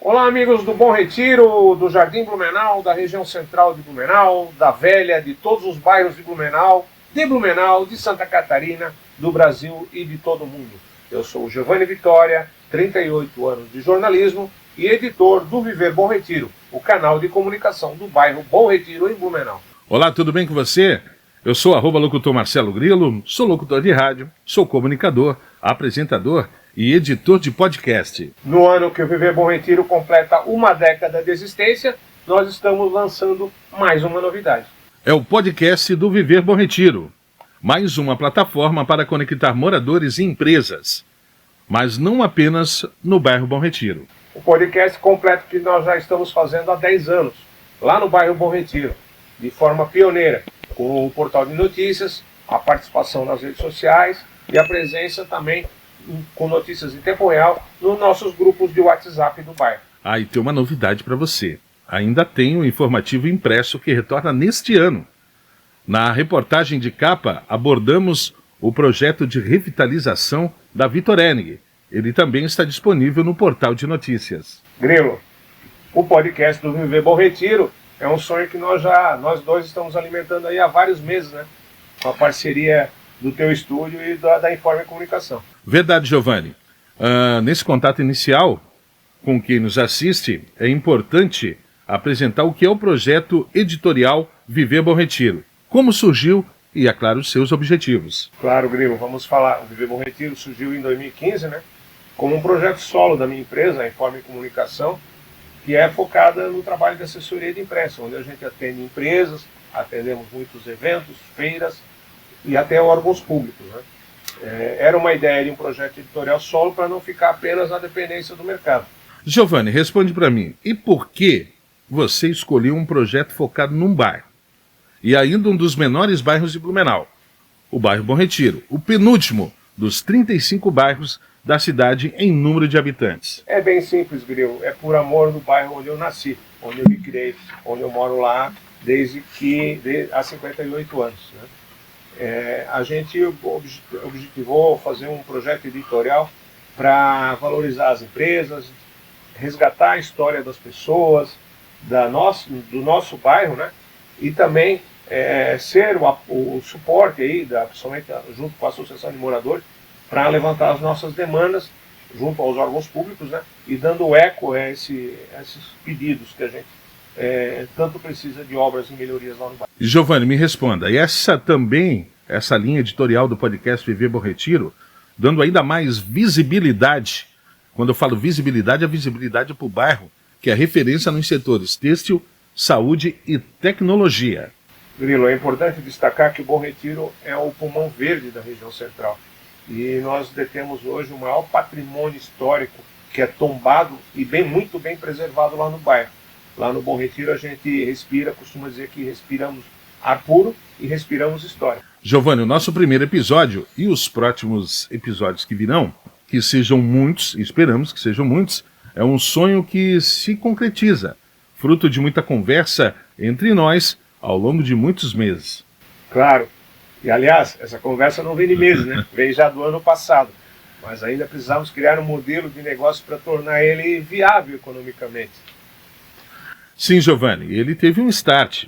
Olá, amigos do Bom Retiro, do Jardim Blumenau, da região central de Blumenau, da Velha, de todos os bairros de Blumenau, de Santa Catarina, do Brasil e de todo o mundo. Eu sou o Giovanni Vitória, 38 anos de jornalismo e editor do Viver Bom Retiro, o canal de comunicação do bairro Bom Retiro em Blumenau. Olá, tudo bem com você? Eu sou @locutor Marcelo Grilo, sou locutor de rádio, sou comunicador, apresentador e editor de podcast. No ano que o Viver Bom Retiro completa uma década de existência, nós estamos lançando mais uma novidade. É o podcast do Viver Bom Retiro, mais uma plataforma para conectar moradores e empresas, mas não apenas no bairro Bom Retiro. O podcast completo que nós já estamos fazendo há 10 anos, lá no bairro Bom Retiro, de forma pioneira, com o portal de notícias, a participação nas redes sociais e a presença também com notícias em tempo real nos nossos grupos de WhatsApp do bairro. E tem uma novidade para você. Ainda tem um informativo impresso que retorna neste ano. Na reportagem de capa, abordamos o projeto de revitalização da Vitor Henning. Ele também está disponível no portal de notícias. Grilo, o podcast do Viver Bom Retiro é um sonho que nós dois estamos alimentando aí há vários meses, né? Com a parceria do teu estúdio e da Informe Comunicação. Verdade, Giovanni. Nesse contato inicial com quem nos assiste, é importante apresentar o que é o projeto editorial Viver Bom Retiro, como surgiu e, é claro, os seus objetivos. Claro, Grilo, vamos falar. O Viver Bom Retiro surgiu em 2015, né? Como um projeto solo da minha empresa, a Informe Comunicação, que é focada no trabalho de assessoria de imprensa, onde a gente atende empresas, atendemos muitos eventos, feiras e até órgãos públicos, né? Era uma ideia de um projeto editorial solo para não ficar apenas na dependência do mercado. Giovanni, responde para mim, e por que você escolheu um projeto focado num bairro? E ainda um dos menores bairros de Blumenau, o bairro Bom Retiro, o penúltimo dos 35 bairros da cidade em número de habitantes. É bem simples, Grilo, é por amor do bairro onde eu nasci, onde eu me criei, onde eu moro lá há 58 anos, né? A gente objetivou fazer um projeto editorial para valorizar as empresas, resgatar a história das pessoas, do nosso bairro, né? E também ser o suporte aí, principalmente junto com a Associação de Moradores, para levantar as nossas demandas junto aos órgãos públicos, né? E dando eco a esses pedidos que a gente tanto precisa de obras e melhorias lá no bairro. Giovanni, me responda, e essa linha editorial do podcast Viver Bom Retiro, dando ainda mais visibilidade, quando eu falo visibilidade, a visibilidade para o bairro, que é referência nos setores têxtil, saúde e tecnologia. Grilo, é importante destacar que o Bom Retiro é o pulmão verde da região central. E nós detemos hoje o maior patrimônio histórico que é tombado e muito bem preservado lá no bairro. Lá no Bom Retiro a gente costuma dizer que respiramos ar puro e respiramos história. Giovanni, o nosso primeiro episódio e os próximos episódios que virão, que sejam muitos, esperamos que sejam muitos, é um sonho que se concretiza, fruto de muita conversa entre nós ao longo de muitos meses. Claro, e aliás, essa conversa não vem de meses, né? Vem já do ano passado, mas ainda precisamos criar um modelo de negócio para tornar ele viável economicamente. Sim, Giovanni, ele teve um start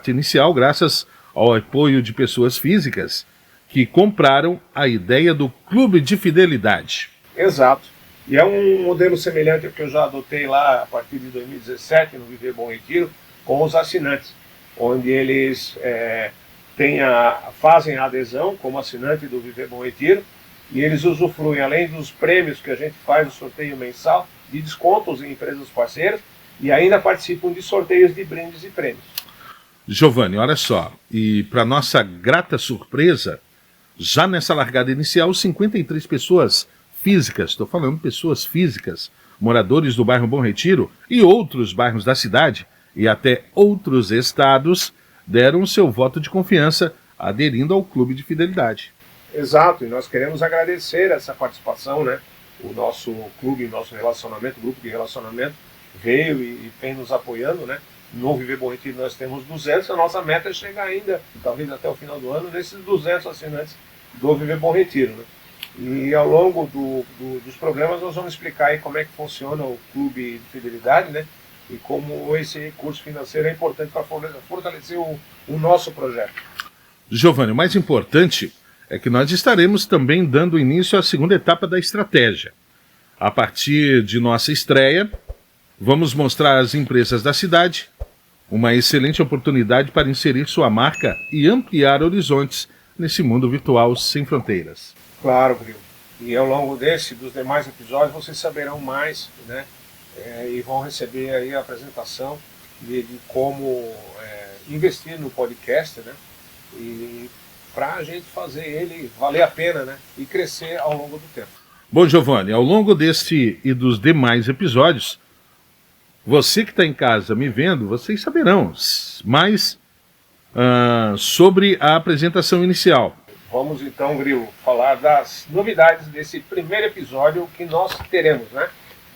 inicial graças ao apoio de pessoas físicas que compraram a ideia do Clube de Fidelidade. Exato. E é um modelo semelhante ao que eu já adotei lá a partir de 2017 no Viver Bom Retiro com os assinantes, onde eles fazem a adesão como assinante do Viver Bom Retiro e eles usufruem, além dos prêmios que a gente faz no sorteio mensal, de descontos em empresas parceiras e ainda participam de sorteios de brindes e prêmios. Giovanni, olha só, e para nossa grata surpresa, já nessa largada inicial, 53 pessoas físicas, estou falando pessoas físicas, moradores do bairro Bom Retiro e outros bairros da cidade e até outros estados, deram seu voto de confiança aderindo ao Clube de Fidelidade. Exato, e nós queremos agradecer essa participação, né? O nosso clube, nosso relacionamento, grupo de relacionamento, veio e vem nos apoiando, né? No Viver Bom Retiro nós temos 200, a nossa meta é chegar ainda, talvez até o final do ano, nesses 200 assinantes do Viver Bom Retiro, né? E ao longo dos programas nós vamos explicar aí como é que funciona o clube de fidelidade, né? E como esse recurso financeiro é importante para fortalecer o nosso projeto. Giovanni, o mais importante é que nós estaremos também dando início à segunda etapa da estratégia. A partir de nossa estreia, vamos mostrar às empresas da cidade uma excelente oportunidade para inserir sua marca e ampliar horizontes nesse mundo virtual sem fronteiras. Claro, Grilo. E ao longo dos demais episódios, vocês saberão mais, né? E vão receber aí a apresentação de como investir no podcast, né? E para a gente fazer ele valer a pena, né? E crescer ao longo do tempo. Bom, Giovanni, ao longo deste e dos demais episódios, você que está em casa me vendo, vocês saberão mais sobre a apresentação inicial. Vamos então, Grilo, falar das novidades desse primeiro episódio que nós teremos, né?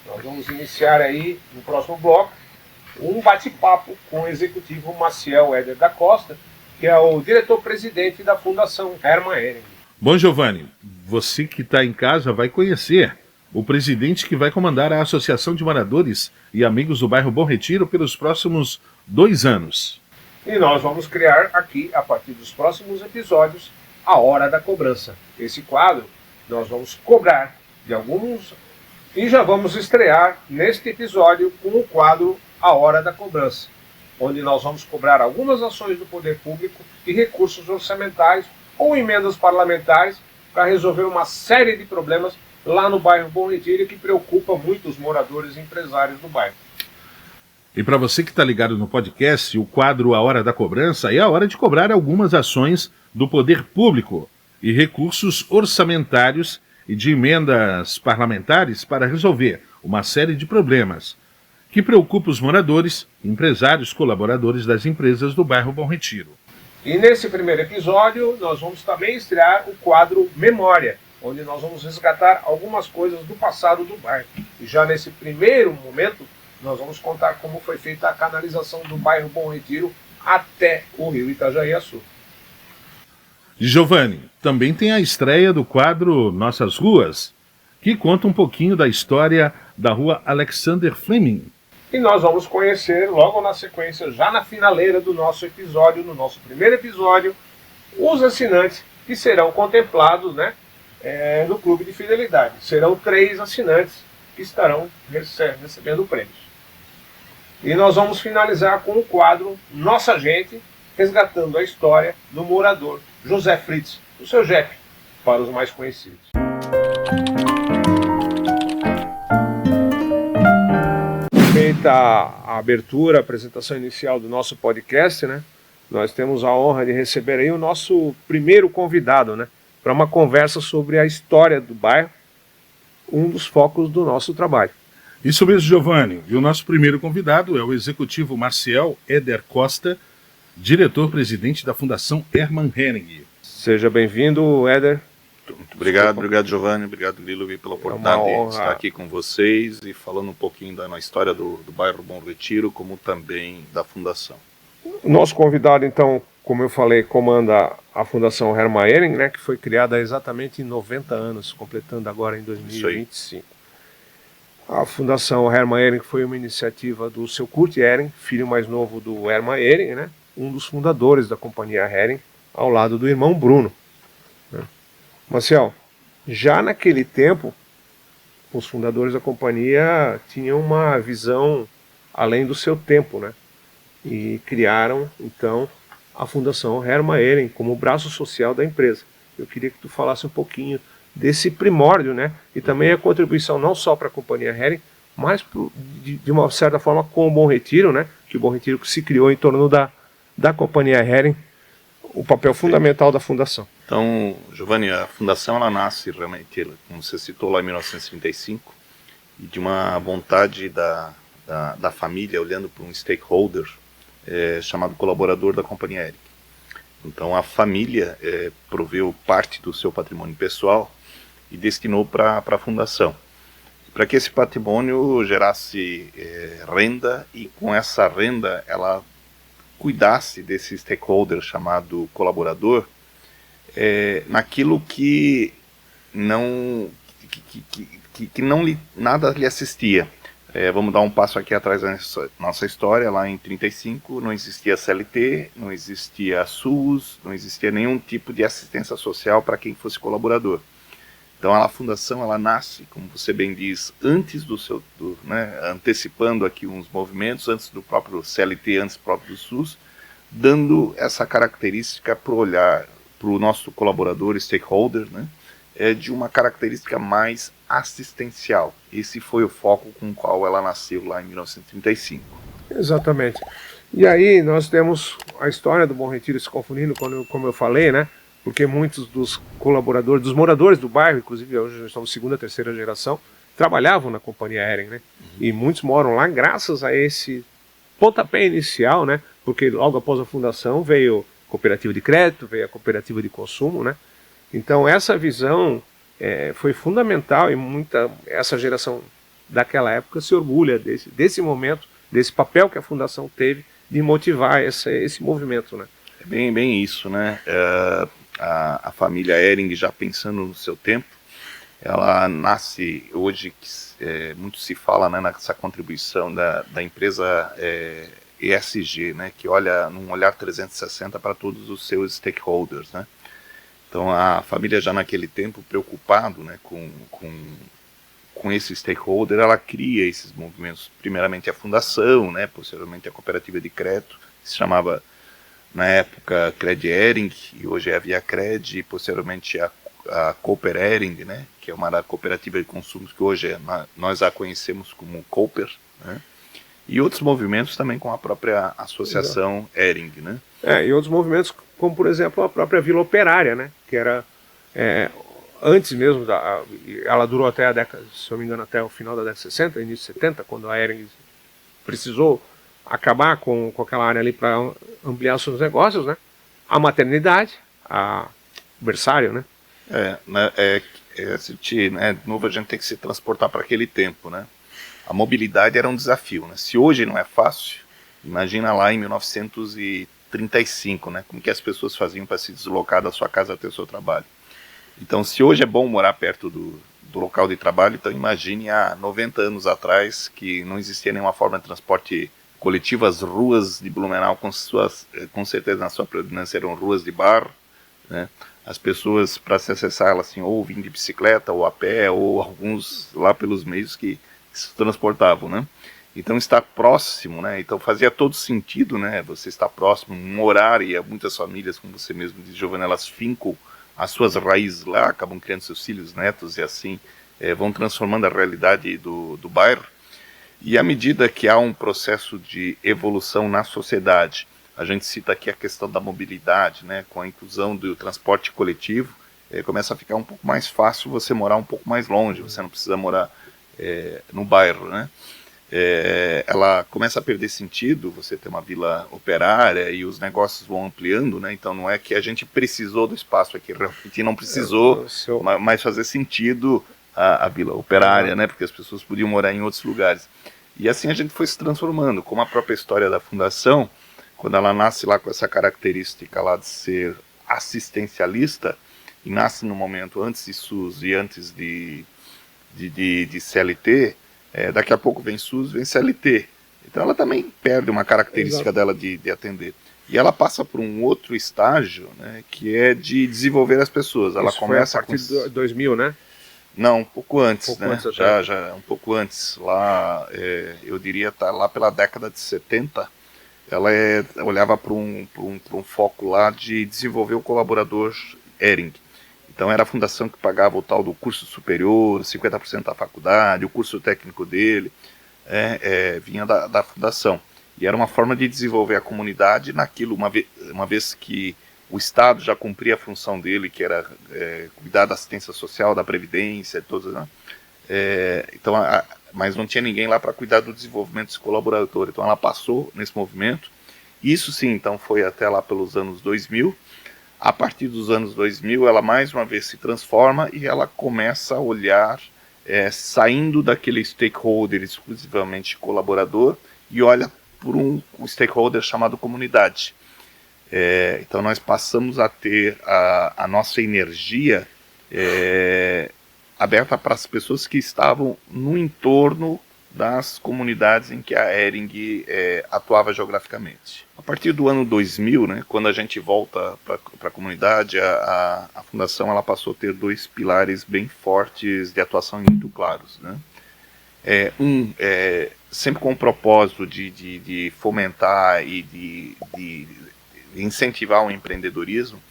Nós vamos iniciar aí, no próximo bloco, um bate-papo com o executivo Maciel Éder da Costa, que é o diretor-presidente da Fundação Hermann Hering. Bom, Giovanni, você que está em casa vai conhecer o presidente que vai comandar a Associação de Moradores e Amigos do Bairro Bom Retiro pelos próximos 2 anos. E nós vamos criar aqui, a partir dos próximos episódios, a Hora da Cobrança. Esse quadro nós vamos cobrar de alguns e já vamos estrear neste episódio com o quadro A Hora da Cobrança, onde nós vamos cobrar algumas ações do poder público e recursos orçamentários ou emendas parlamentares para resolver uma série de problemas lá no bairro Bom Retiro que preocupa muito os moradores e empresários do bairro. E para você que está ligado no podcast, o quadro A Hora da Cobrança é a hora de cobrar algumas ações do poder público e recursos orçamentários e de emendas parlamentares para resolver uma série de problemas que preocupam os moradores, empresários, colaboradores das empresas do bairro Bom Retiro. E nesse primeiro episódio nós vamos também estrear o quadro Memória, onde nós vamos resgatar algumas coisas do passado do bairro. E já nesse primeiro momento nós vamos contar como foi feita a canalização do bairro Bom Retiro até o rio Itajaí-Açu. Giovanni, também tem a estreia do quadro Nossas Ruas, que conta um pouquinho da história da rua Alexander Fleming. E nós vamos conhecer logo na sequência, já na finaleira do nosso episódio, no nosso primeiro episódio, os assinantes que serão contemplados, né, no Clube de Fidelidade. Serão 3 assinantes que estarão recebendo prêmios. E nós vamos finalizar com o quadro Nossa Gente, resgatando a história do morador José Fritz, o seu Jeff, para os mais conhecidos. Feita a abertura, a apresentação inicial do nosso podcast, né? Nós temos a honra de receber aí o nosso primeiro convidado, né? Para uma conversa sobre a história do bairro, um dos focos do nosso trabalho. Isso mesmo, Giovanni. E o nosso primeiro convidado é o executivo Maciel Éder Costa, diretor-presidente da Fundação Hermann Hering. Seja bem-vindo, Éder. Muito obrigado, Giovanni, obrigado, Lilo, pela oportunidade de estar aqui com vocês e falando um pouquinho da história do bairro Bom Retiro, como também da Fundação. O nosso convidado, então, como eu falei, comanda a Fundação Hermann Hering, né, que foi criada exatamente em 90 anos, completando agora em 2025. A Fundação Hermann Hering foi uma iniciativa do seu Kurt Hering, filho mais novo do Hermann Hering, né, um dos fundadores da companhia Hering, ao lado do irmão Bruno. Né. Marcel, já naquele tempo, os fundadores da companhia tinham uma visão além do seu tempo, né? E criaram, então, a Fundação Hermann Hering como braço social da empresa. Eu queria que tu falasse um pouquinho desse primórdio, né? E também a contribuição não só para a companhia Hering, mas de uma certa forma com o Bom Retiro, né? Que o Bom Retiro se criou em torno da companhia Hering, o papel fundamental da fundação. Então, Giovanni, a fundação ela nasce realmente, como você citou, lá em 1935, e de uma vontade da família, olhando para um stakeholder chamado colaborador da companhia Hering. Então, a família proveu parte do seu patrimônio pessoal e destinou para a fundação. Para que esse patrimônio gerasse renda e com essa renda ela cuidasse desse stakeholder chamado colaborador naquilo que não que não nada lhe assistia. Vamos dar um passo aqui atrás da nossa história. Lá em 35 não existia CLT, não existia SUS, não existia nenhum tipo de assistência social para quem fosse colaborador. Então a fundação ela nasce, como você bem diz, antes antecipando aqui uns movimentos, antes do próprio CLT, antes próprio do SUS, dando essa característica para olhar para o nosso colaborador, stakeholder, né, de uma característica mais assistencial. Esse foi o foco com o qual ela nasceu lá em 1935. Exatamente. E aí nós temos a história do Bom Retiro se confundindo, como eu falei, né? Porque muitos dos colaboradores, dos moradores do bairro, inclusive hoje nós estamos segunda, terceira geração, trabalhavam na companhia Hering, né? E muitos moram lá graças a esse pontapé inicial, né? Porque logo após a fundação veio a cooperativa de crédito, veio a cooperativa de consumo, né? Então essa visão foi fundamental, e essa geração daquela época se orgulha desse momento, desse papel que a fundação teve de motivar esse movimento, né? É bem isso, né? A família Hering, já pensando no seu tempo, ela nasce hoje, muito se fala, né, nessa contribuição da empresa ESG, né, que olha num olhar 360 para todos os seus stakeholders, né? Então a família já naquele tempo, preocupado, né, com esse stakeholder, ela cria esses movimentos, primeiramente a fundação, né, posteriormente a cooperativa de crédito, que se chamava na época Cred Hering, e hoje é a Via Cred, e posteriormente a Cooper Hering, né, que é uma cooperativa de consumos que hoje nós a conhecemos como Cooper, né, e outros movimentos também com a própria associação Hering, né. E outros movimentos, como por exemplo a própria Vila Operária, né, que era antes mesmo, ela durou até a década, se eu não me engano, até o final da década de 60, início de 70, quando a Hering precisou acabar com aquela área ali para ampliar seus negócios, né? A maternidade, o berçário, né? De novo a gente tem que se transportar para aquele tempo, né? A mobilidade era um desafio, né? Se hoje não é fácil, imagina lá em 1935, né? Como que as pessoas faziam para se deslocar da sua casa até o seu trabalho. Então, se hoje é bom morar perto do local de trabalho, então imagine há 90 anos atrás, que não existia nenhuma forma de transporte coletivo. As ruas de Blumenau, com certeza na sua predominância, eram ruas de barro, né? As pessoas, para se acessar elas, assim, ou vinham de bicicleta, ou a pé, ou alguns lá pelos meios que se transportavam, né? Então estar próximo, né? Então fazia todo sentido, né? Você estar próximo, morar, e muitas famílias, como você mesmo disse, Giovana, elas fincam as suas raízes lá, acabam criando seus filhos, netos, e assim vão transformando a realidade do bairro. E à medida que há um processo de evolução na sociedade, a gente cita aqui a questão da mobilidade, né, com a inclusão do transporte coletivo, começa a ficar um pouco mais fácil você morar um pouco mais longe, você não precisa morar no bairro, né? Ela começa a perder sentido, você ter uma vila operária e os negócios vão ampliando, né? Então não é que a gente precisou do espaço aqui, realmente não precisou mais fazer sentido a vila operária, né? Porque as pessoas podiam morar em outros lugares. E assim a gente foi se transformando, como a própria história da fundação, quando ela nasce lá com essa característica lá de ser assistencialista, e nasce no momento antes de SUS e antes de CLT, daqui a pouco vem SUS, vem CLT. Então ela também perde uma característica dela de atender. E ela passa por um outro estágio, né, que é de desenvolver as pessoas. Ela começa a partir de 2000, né? Não, um pouco antes, né? Já um pouco antes. Lá, eu diria, tá lá pela década de 70, ela olhava para um foco lá de desenvolver o colaborador Hering. Então era a fundação que pagava o tal do curso superior, 50% da faculdade, o curso técnico dele, vinha da fundação. E era uma forma de desenvolver a comunidade naquilo, uma vez que o Estado já cumpria a função dele, que era cuidar da assistência social, da previdência, todas, né? Então, mas não tinha ninguém lá para cuidar do desenvolvimento desse colaborador. Então ela passou nesse movimento. Isso sim, então foi até lá pelos anos 2000. A partir dos anos 2000, ela mais uma vez se transforma e ela começa a olhar, saindo daquele stakeholder exclusivamente colaborador, e olha por um stakeholder chamado comunidade. Então nós passamos a ter a nossa energia aberta para as pessoas que estavam no entorno das comunidades em que a Hering atuava geograficamente. A partir do ano 2000, né, quando a gente volta para a comunidade, a fundação ela passou a ter dois pilares bem fortes de atuação e muito claros, né? Sempre com o propósito de fomentar e de incentivar o empreendedorismo,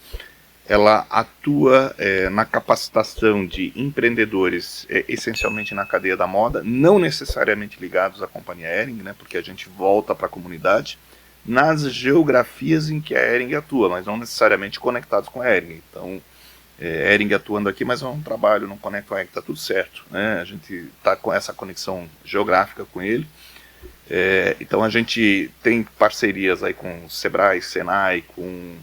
ela atua na capacitação de empreendedores, essencialmente na cadeia da moda, não necessariamente ligados à companhia Hering, né, porque a gente volta para a comunidade, nas geografias em que a Hering atua, mas não necessariamente conectados com a Hering. Então, Hering atuando aqui, mas não trabalho, não conecto a Hering, está tudo certo, né? A gente está com essa conexão geográfica com ele. Então a gente tem parcerias aí com o Sebrae, Senai, com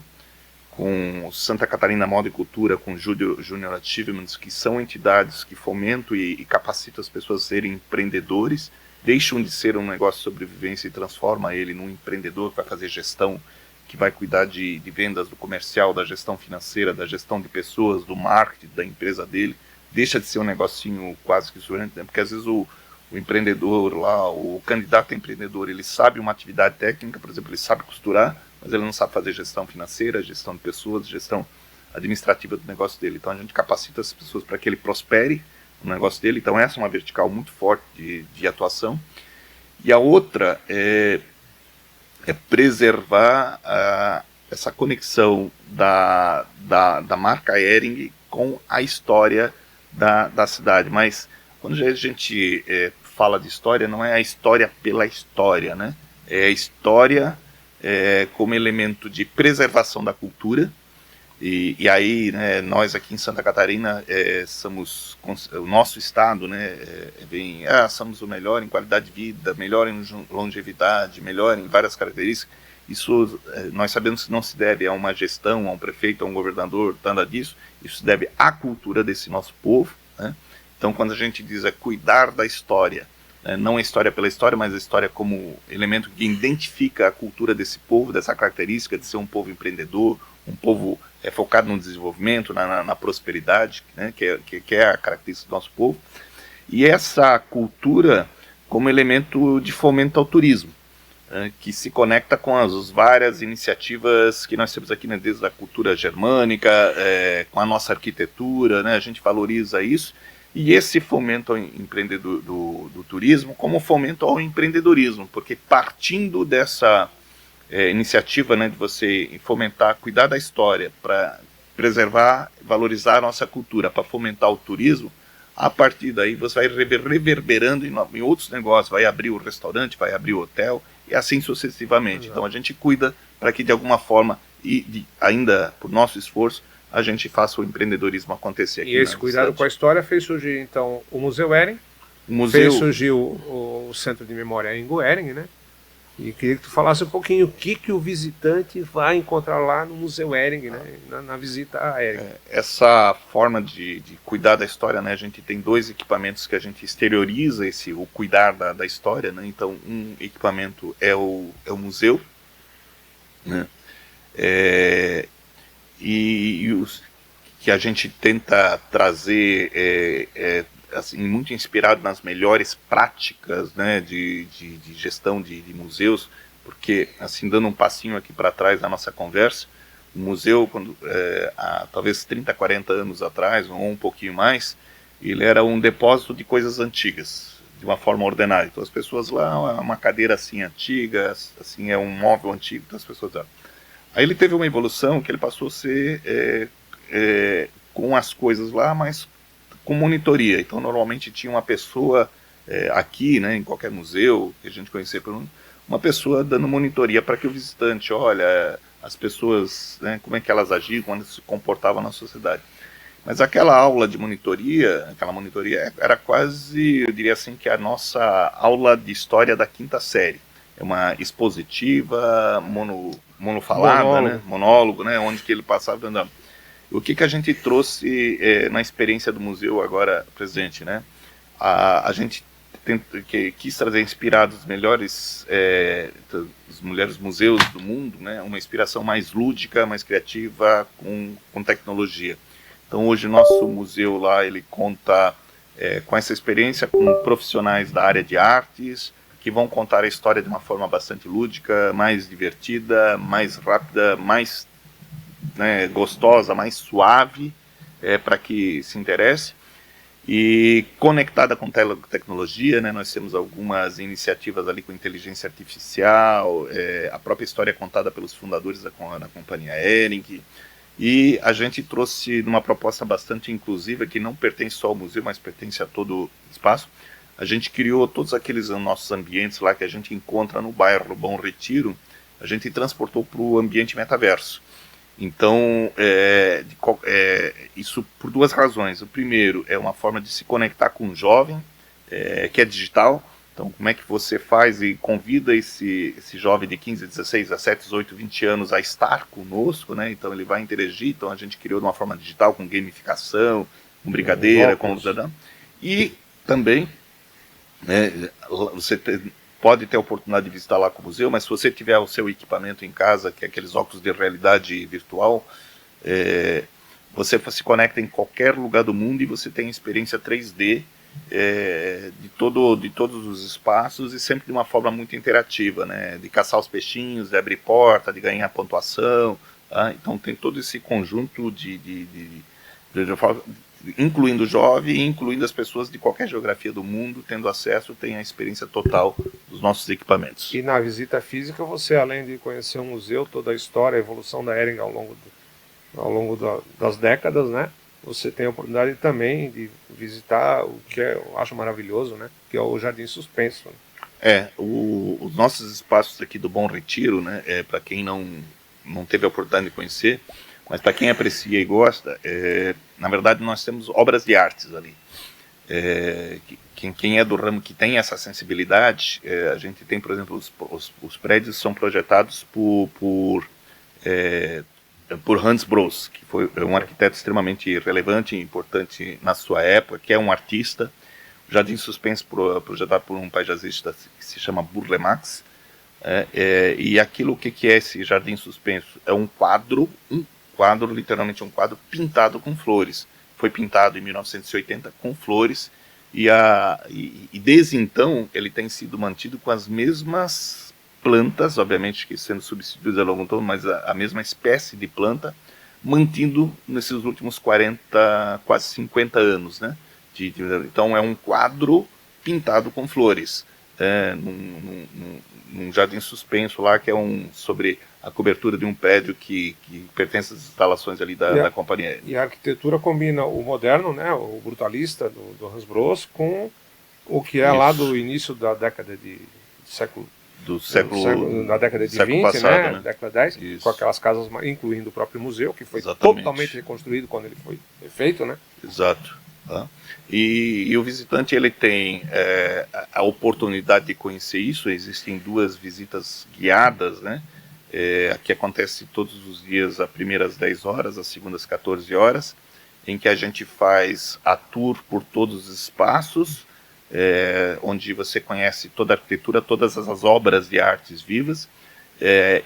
Santa Catarina Moda e Cultura, com Junior Achievements, que são entidades que fomentam e capacitam as pessoas a serem empreendedores, deixam de ser um negócio de sobrevivência e transforma ele num empreendedor que vai fazer gestão, que vai cuidar de vendas, do comercial, da gestão financeira, da gestão de pessoas, do marketing da empresa dele. Deixa de ser um negocinho quase que surreal, né? Porque às vezes o empreendedor lá, o candidato a empreendedor, ele sabe uma atividade técnica, por exemplo, ele sabe costurar, mas ele não sabe fazer gestão financeira, gestão de pessoas, gestão administrativa do negócio dele. Então a gente capacita as pessoas para que ele prospere no negócio dele. Então essa é uma vertical muito forte de atuação. E a outra é preservar essa conexão da marca Hering com a história da cidade. Mas quando a gente fala de história, não é a história pela história, né? É a história como elemento de preservação da cultura. E aí, né, nós aqui em Santa Catarina o nosso estado, né, somos o melhor em qualidade de vida, melhor em longevidade, melhor em várias características. Isso nós sabemos que não se deve a uma gestão, a um prefeito, a um governador, nada disso. Isso se deve à cultura desse nosso povo, né? Então, quando a gente diz cuidar da história, não a história pela história, mas a história como elemento que identifica a cultura desse povo, dessa característica de ser um povo empreendedor, um povo focado no desenvolvimento, na prosperidade, né, que é a característica do nosso povo, e essa cultura como elemento de fomento ao turismo, que se conecta com as várias iniciativas que nós temos aqui, né, desde a cultura germânica, com a nossa arquitetura, né, a gente valoriza isso, e esse fomento ao empreendedor do turismo como fomento ao empreendedorismo, porque partindo dessa iniciativa, né, de você fomentar, cuidar da história, para preservar, valorizar a nossa cultura, para fomentar o turismo, a partir daí você vai reverberando em outros negócios, vai abrir o restaurante, vai abrir o hotel, e assim sucessivamente. Exato. Então a gente cuida para que de alguma forma, ainda por nosso esforço, a gente faça o empreendedorismo acontecer aqui. E esse cuidado com a história fez surgir, então, o Museu Hering, fez surgir o Centro de Memória Ingo Hering, né? E queria que tu falasse um pouquinho o que o visitante vai encontrar lá no Museu Hering, né? Na visita a Hering. Essa forma de cuidar da história, né? A gente tem dois equipamentos que a gente exterioriza o cuidar da história, né? Então, um equipamento é o museu, né? Que a gente tenta trazer assim, muito inspirado nas melhores práticas, né, de gestão de museus, porque, assim, dando um passinho aqui para trás da nossa conversa, o museu, há talvez 30, 40 anos atrás, ou um pouquinho mais, ele era um depósito de coisas antigas, de uma forma ordenada. Então as pessoas lá, uma cadeira assim antiga, assim, é um móvel antigo, então as pessoas lá. Aí ele teve uma evolução que ele passou a ser com as coisas lá, mas com monitoria. Então normalmente tinha uma pessoa aqui, né, em qualquer museu que a gente conhecia, uma pessoa dando monitoria para que o visitante, olha, as pessoas, né, como é que elas agiam, como elas se comportavam na sociedade. Mas aquela aula de monitoria, era quase, eu diria assim, que a nossa aula de história da quinta série. É uma expositiva, monofalada, né? Monólogo, né? Onde que ele passava andando. O que a gente trouxe na experiência do museu agora presente, né? A gente quis trazer, inspirado dos melhores museus do mundo, né? Uma inspiração mais lúdica, mais criativa, com tecnologia. Então hoje o nosso museu lá, ele conta com essa experiência com profissionais da área de artes, que vão contar a história de uma forma bastante lúdica, mais divertida, mais rápida, mais gostosa, mais suave, para que se interesse. E conectada com tecnologia, né, nós temos algumas iniciativas ali com inteligência artificial, a própria história contada pelos fundadores da companhia Hering. E a gente trouxe uma proposta bastante inclusiva, que não pertence só ao museu, mas pertence a todo o espaço. A gente criou todos aqueles nossos ambientes lá que a gente encontra no bairro Bom Retiro, a gente transportou para o ambiente metaverso. Então, isso por duas razões. O primeiro é uma forma de se conectar com um jovem, que é digital. Então, como é que você faz e convida esse jovem de 15, 16, 17, 18, 20 anos a estar conosco, né? Então, ele vai interagir. Então, a gente criou de uma forma digital, com gamificação, com brincadeira, com... E também, você pode ter a oportunidade de visitar lá com o museu, mas se você tiver o seu equipamento em casa, que é aqueles óculos de realidade virtual, você se conecta em qualquer lugar do mundo e você tem experiência 3D de todos os espaços, e sempre de uma forma muito interativa, né? De caçar os peixinhos, de abrir porta, de ganhar pontuação, tá? Então tem todo esse conjunto incluindo o jovem, incluindo as pessoas de qualquer geografia do mundo, tendo acesso, tem a experiência total dos nossos equipamentos. E na visita física, você, além de conhecer o museu, toda a história, a evolução da Hering ao longo das décadas, né? Você tem a oportunidade também de visitar o que eu acho maravilhoso, né? Que é o Jardim Suspenso. Os nossos espaços aqui do Bom Retiro, né? Para quem não teve a oportunidade de conhecer, mas para quem aprecia e gosta, na verdade nós temos obras de artes ali. Quem é do ramo que tem essa sensibilidade, a gente tem, por exemplo, os prédios são projetados por Hans Bros, que foi um arquiteto extremamente relevante e importante na sua época, que é um artista. O Jardim Suspenso, projetado por um paisagista que se chama Burle Marx. E aquilo, que é esse Jardim Suspenso? É um quadro, literalmente um quadro pintado com flores. Foi pintado em 1980 com flores, e desde então ele tem sido mantido com as mesmas plantas, obviamente que sendo substituídas ao longo do tempo, mas a mesma espécie de planta, mantendo nesses últimos 40, quase 50 anos, né? Então é um quadro pintado com flores, num jardim suspenso lá, que é sobre a cobertura de um prédio que pertence às instalações ali da companhia. E a arquitetura combina o moderno, né, o brutalista do Hans Bros, com o que é lá do início da década da década de 20, passado, né? Década 10, Isso. Com aquelas casas, incluindo o próprio museu, que foi Exatamente. Totalmente reconstruído quando ele foi feito, né? Exato. Tá? E o visitante, ele tem a oportunidade de conhecer isso. Existem 2 visitas guiadas, né? Aqui acontece todos os dias, às primeiras 10 horas, às segundas 14 horas, em que a gente faz a tour por todos os espaços, onde você conhece toda a arquitetura, todas as obras de artes vivas,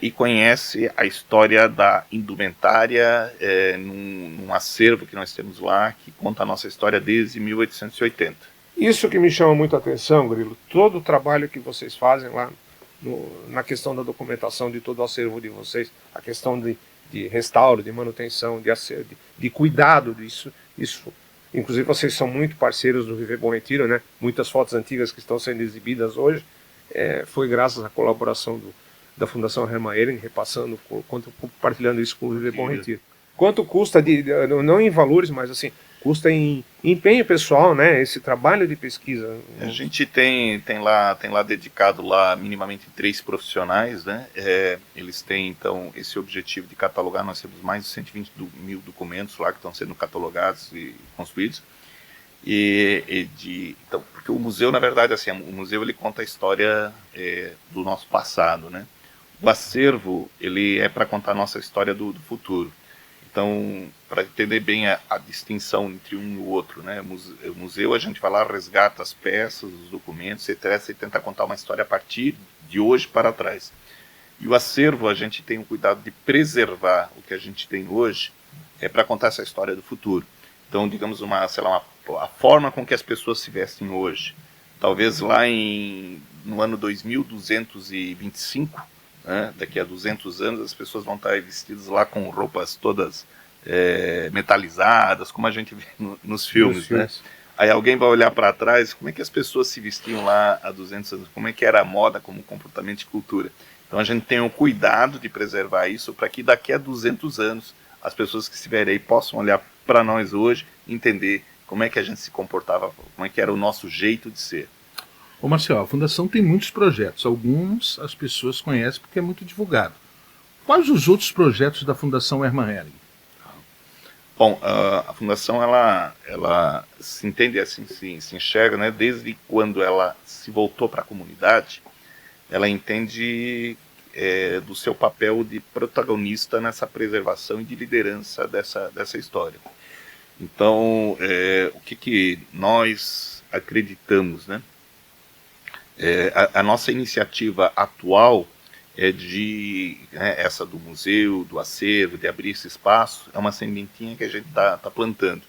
e conhece a história da indumentária, num acervo que nós temos lá, que conta a nossa história desde 1880. Isso que me chama muito a atenção, Grilo, todo o trabalho que vocês fazem lá na questão da documentação de todo o acervo de vocês, a questão de restauro, de manutenção, de cuidado disso. Inclusive vocês são muito parceiros do Viver Bom Retiro, né? Muitas fotos antigas que estão sendo exibidas hoje foi graças à colaboração da Fundação Hermann Hering, repassando, compartilhando isso com o Viver Bom Retiro. Quanto custa, não em valores, mas assim, custa em empenho pessoal, né? Esse trabalho de pesquisa. A gente tem lá dedicado lá minimamente 3 profissionais, né? Eles têm então esse objetivo de catalogar. Nós temos mais de 120 mil documentos lá que estão sendo catalogados e construídos. Então, porque o museu, na verdade, assim, o museu ele conta a história do nosso passado, né? O acervo, ele é para contar a nossa história do futuro. Então, para entender bem a distinção entre um e o outro, né? O museu, a gente vai lá, resgata as peças, os documentos, etc., e tenta contar uma história a partir de hoje para trás. E o acervo, a gente tem o cuidado de preservar o que a gente tem hoje, para contar essa história do futuro. Então, digamos, a forma com que as pessoas se vestem hoje. Talvez lá no ano 2225, né, daqui a 200 anos, as pessoas vão estar vestidas lá com roupas todas metalizadas, como a gente vê nos filmes, né? Aí alguém vai olhar para trás, como é que as pessoas se vestiam lá há 200 anos, como é que era a moda como comportamento e cultura. Então a gente tem o cuidado de preservar isso para que daqui a 200 anos as pessoas que estiverem aí possam olhar para nós hoje e entender como é que a gente se comportava, como é que era o nosso jeito de ser. Ô Marcel, a Fundação tem muitos projetos, alguns as pessoas conhecem porque é muito divulgado. Quais os outros projetos da Fundação Hermann Hering? Bom, a Fundação ela se entende assim, se enxerga, né, desde quando ela se voltou para a comunidade, ela entende do seu papel de protagonista nessa preservação e de liderança dessa história. Então, o que nós acreditamos, né? A nossa iniciativa atual essa do museu, do acervo, de abrir esse espaço, é uma sementinha que a gente está plantando.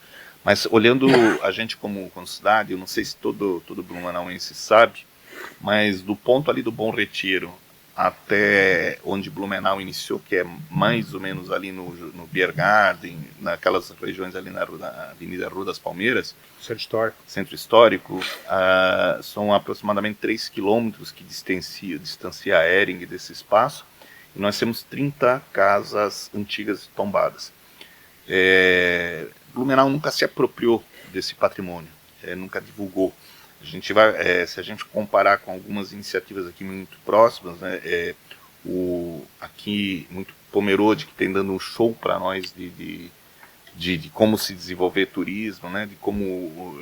Mas olhando a gente como cidade, eu não sei se todo blumenauense sabe, mas do ponto ali do Bom Retiro até onde Blumenau iniciou, que é mais ou menos ali no Biergarten, naquelas regiões ali na Avenida Rua das Palmeiras, Centro Histórico, são aproximadamente 3 quilômetros que distancia a Hering desse espaço, e nós temos 30 casas antigas tombadas. Blumenau nunca se apropriou desse patrimônio, nunca divulgou. A gente vai, se a gente comparar com algumas iniciativas aqui muito próximas, né, aqui muito Pomerode, que tem dando um show para nós de como se desenvolver turismo, né, de como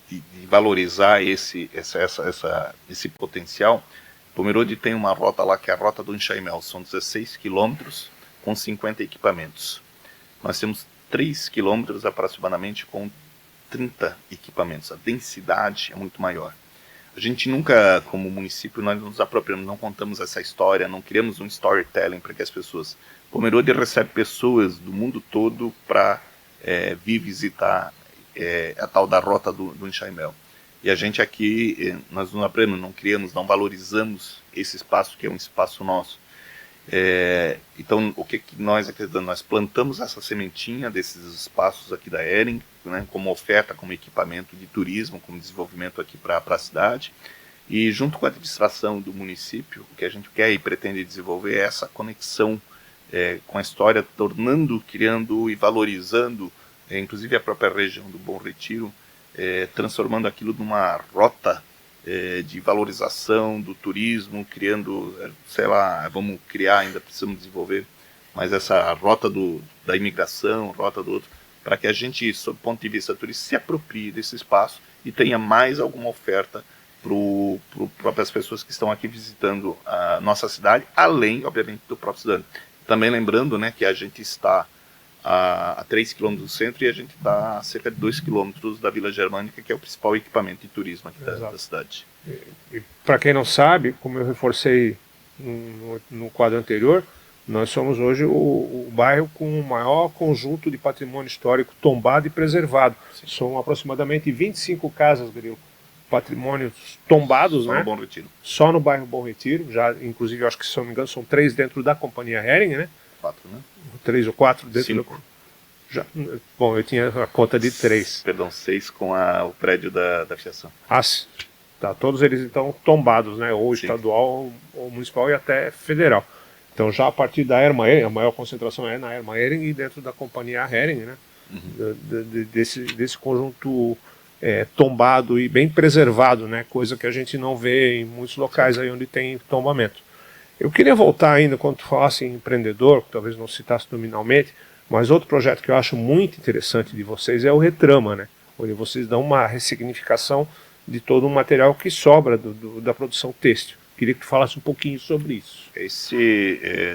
de valorizar esse potencial. Pomerode tem uma rota lá que é a Rota do Enxaimel, são 16 quilômetros com 50 equipamentos. Nós temos 3 quilômetros aproximadamente com 30 equipamentos, a densidade é muito maior. A gente nunca, como município, nós nos apropriamos, não contamos essa história, não criamos um storytelling para que as pessoas... Pomerode recebe pessoas do mundo todo para vir visitar a tal da Rota do Enxaimel. E a gente aqui, nós não aprendemos, não criamos, não valorizamos esse espaço que é um espaço nosso. Então, o que nós acreditamos? Nós plantamos essa sementinha desses espaços aqui da Hering, né, como oferta, como equipamento de turismo, como desenvolvimento aqui para a cidade, e junto com a administração do município, o que a gente quer e pretende desenvolver é essa conexão com a história, criando e valorizando, inclusive a própria região do Bom Retiro, transformando aquilo numa rota de valorização do turismo, criando, sei lá, vamos criar, ainda precisamos desenvolver, mas essa rota da imigração, rota do outro, para que a gente, sob o ponto de vista turístico, se aproprie desse espaço e tenha mais alguma oferta para as pessoas que estão aqui visitando a nossa cidade, além, obviamente, do próprio cidadão. Também lembrando, né, que a gente está a 3 km do centro e a gente está a cerca de 2 km da Vila Germânica, que é o principal equipamento de turismo aqui da cidade. E para quem não sabe, como eu reforcei no quadro anterior, nós somos hoje o bairro com o maior conjunto de patrimônio histórico tombado e preservado. Sim. São aproximadamente 25 casas, Grilo, patrimônios tombados, só, né? No Bom Retiro. Só no bairro Bom Retiro, já, inclusive, eu acho que, se não me engano, são 3 dentro da Companhia Hering, né? 4, né? 3 ou 4 dentro 5. Já, bom, eu tinha a conta de 3. Perdão, 6 com o prédio da fiação. Tá, todos eles então tombados, né? Ou Sim. estadual, ou municipal e até federal. Então já a partir da Hermann Hering, a maior concentração é na Hermann Hering e dentro da Companhia Hering, né? Uhum. Desse conjunto tombado e bem preservado, né? Coisa que a gente não vê em muitos locais aí onde tem tombamento. Eu queria voltar ainda, quando tu falasse em empreendedor, que talvez não citasse nominalmente, mas outro projeto que eu acho muito interessante de vocês é o Retrama, né? Onde vocês dão uma ressignificação de todo o material que sobra da produção têxtil. Queria que tu falasse um pouquinho sobre isso.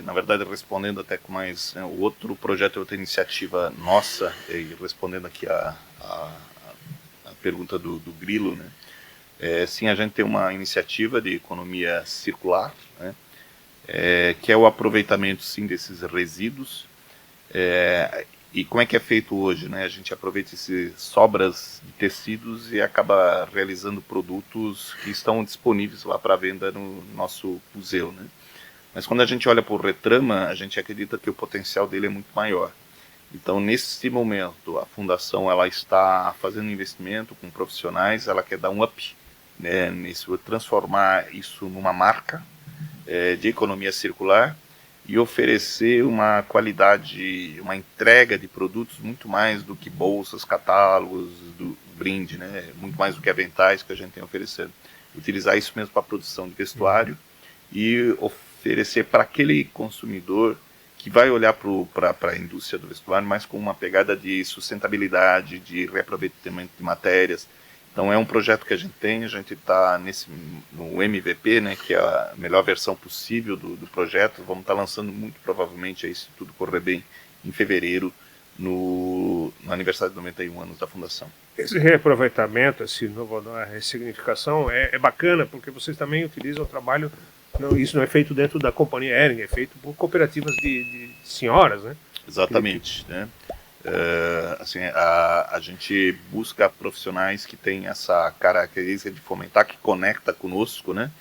Na verdade, respondendo até com mais, né, o outro projeto, outra iniciativa nossa, e respondendo aqui a pergunta do Grilo, né, sim, a gente tem uma iniciativa de economia circular, né, que é o aproveitamento, sim, desses resíduos, E como é que é feito hoje, né? A gente aproveita essas sobras de tecidos e acaba realizando produtos que estão disponíveis lá para venda no nosso museu, né? Mas quando a gente olha para o Retrama, a gente acredita que o potencial dele é muito maior. Então, nesse momento, a fundação ela está fazendo um investimento com profissionais, ela quer dar um up, né, nisso, transformar isso numa marca de economia circular e oferecer uma qualidade, uma entrega de produtos muito mais do que bolsas, catálogos, do brinde, né, muito mais do que aventais que a gente tem oferecendo. Utilizar isso mesmo para a produção de vestuário e oferecer para aquele consumidor que vai olhar para a indústria do vestuário, mas com uma pegada de sustentabilidade, de reaproveitamento de matérias. Então é um projeto que a gente está no MVP, né, que é a melhor versão possível do projeto. Vamos estar lançando muito provavelmente, aí, se tudo correr bem, em fevereiro, no aniversário de 91 anos da Fundação. Esse reaproveitamento, essa ressignificação é bacana, porque vocês também utilizam o trabalho. Não, isso não é feito dentro da companhia Hering, é feito por cooperativas de senhoras, né? Exatamente, né? Assim, a gente busca profissionais que têm essa característica de fomentar, que conecta conosco, né?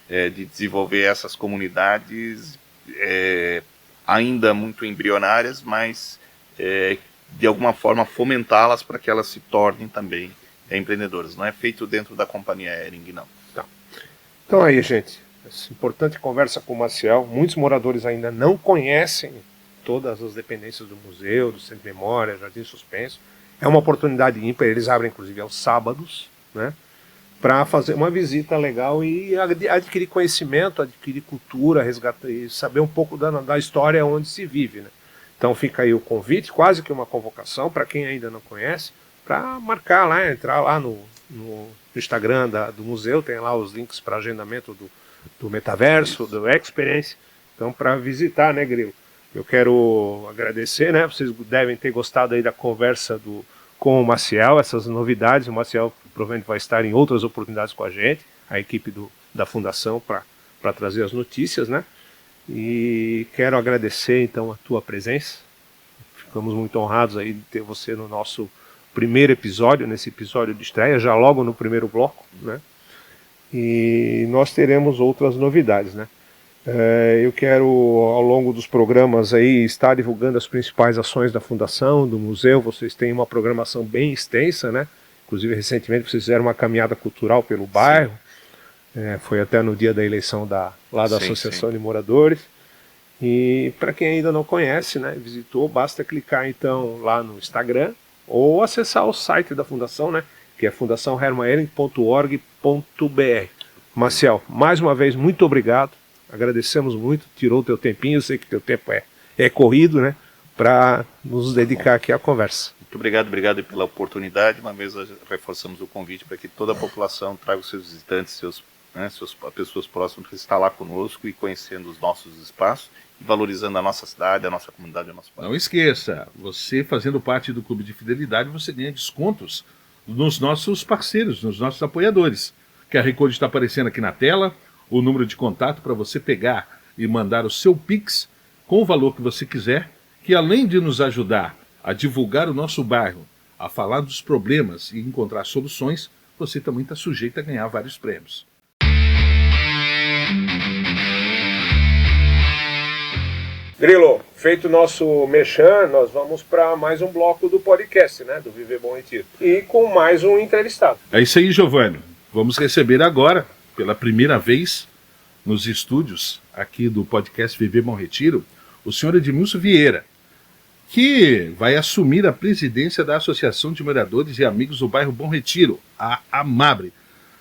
De desenvolver essas comunidades ainda muito embrionárias, mas de alguma forma fomentá-las para que elas se tornem também empreendedoras. Não é feito dentro da companhia Hering, não. Então aí, gente. Essa importante conversa com o Maciel. Muitos moradores ainda não conhecem todas as dependências do museu, do Centro de Memória, Jardim Suspenso. É uma oportunidade ímpar, eles abrem inclusive aos sábados, né, para fazer uma visita legal e adquirir conhecimento, adquirir cultura, resgatar e saber um pouco da história onde se vive, né. Então fica aí o convite, quase que uma convocação para quem ainda não conhece, para marcar lá, entrar lá no Instagram do museu, tem lá os links para agendamento do metaverso, do Experience, então para visitar, né, Grilo? Eu quero agradecer, né, vocês devem ter gostado aí da conversa com o Maciel, essas novidades. O Maciel provavelmente vai estar em outras oportunidades com a gente, a equipe da Fundação, para trazer as notícias, né, e quero agradecer então a tua presença. Ficamos muito honrados aí de ter você no nosso primeiro episódio, nesse episódio de estreia, já logo no primeiro bloco, né? E nós teremos outras novidades, né? Eu quero, ao longo dos programas aí, estar divulgando as principais ações da Fundação, do museu. Vocês têm uma programação bem extensa, né? Inclusive, recentemente, vocês fizeram uma caminhada cultural pelo bairro. Foi até no dia da eleição da Associação de Moradores. E para quem ainda não conhece, né, visitou, basta clicar então lá no Instagram ou acessar o site da Fundação, né? Que é fundaçãohermanhering.org.br. Maciel, mais uma vez, muito obrigado. Agradecemos muito, tirou o teu tempinho, eu sei que teu tempo é corrido, né? Para nos dedicar aqui à conversa. Muito obrigado pela oportunidade. Uma vez reforçamos o convite para que toda a população traga os seus visitantes, pessoas próximas que estão lá conosco e conhecendo os nossos espaços e valorizando a nossa cidade, a nossa comunidade, o nosso país. Não esqueça, você fazendo parte do Clube de Fidelidade, você ganha descontos nos nossos parceiros, nos nossos apoiadores. O QR Code está aparecendo aqui na tela, o número de contato para você pegar e mandar o seu Pix com o valor que você quiser, que além de nos ajudar a divulgar o nosso bairro, a falar dos problemas e encontrar soluções, você também está sujeito a ganhar vários prêmios. Grilo, feito o nosso merchan, nós vamos para mais um bloco do podcast, né, do Viver Bom Retiro. E com mais um entrevistado. É isso aí, Giovanni. Vamos receber agora, pela primeira vez, nos estúdios aqui do podcast Viver Bom Retiro, o senhor Edmilson Vieira, que vai assumir a presidência da Associação de Moradores e Amigos do Bairro Bom Retiro, a AMABRE.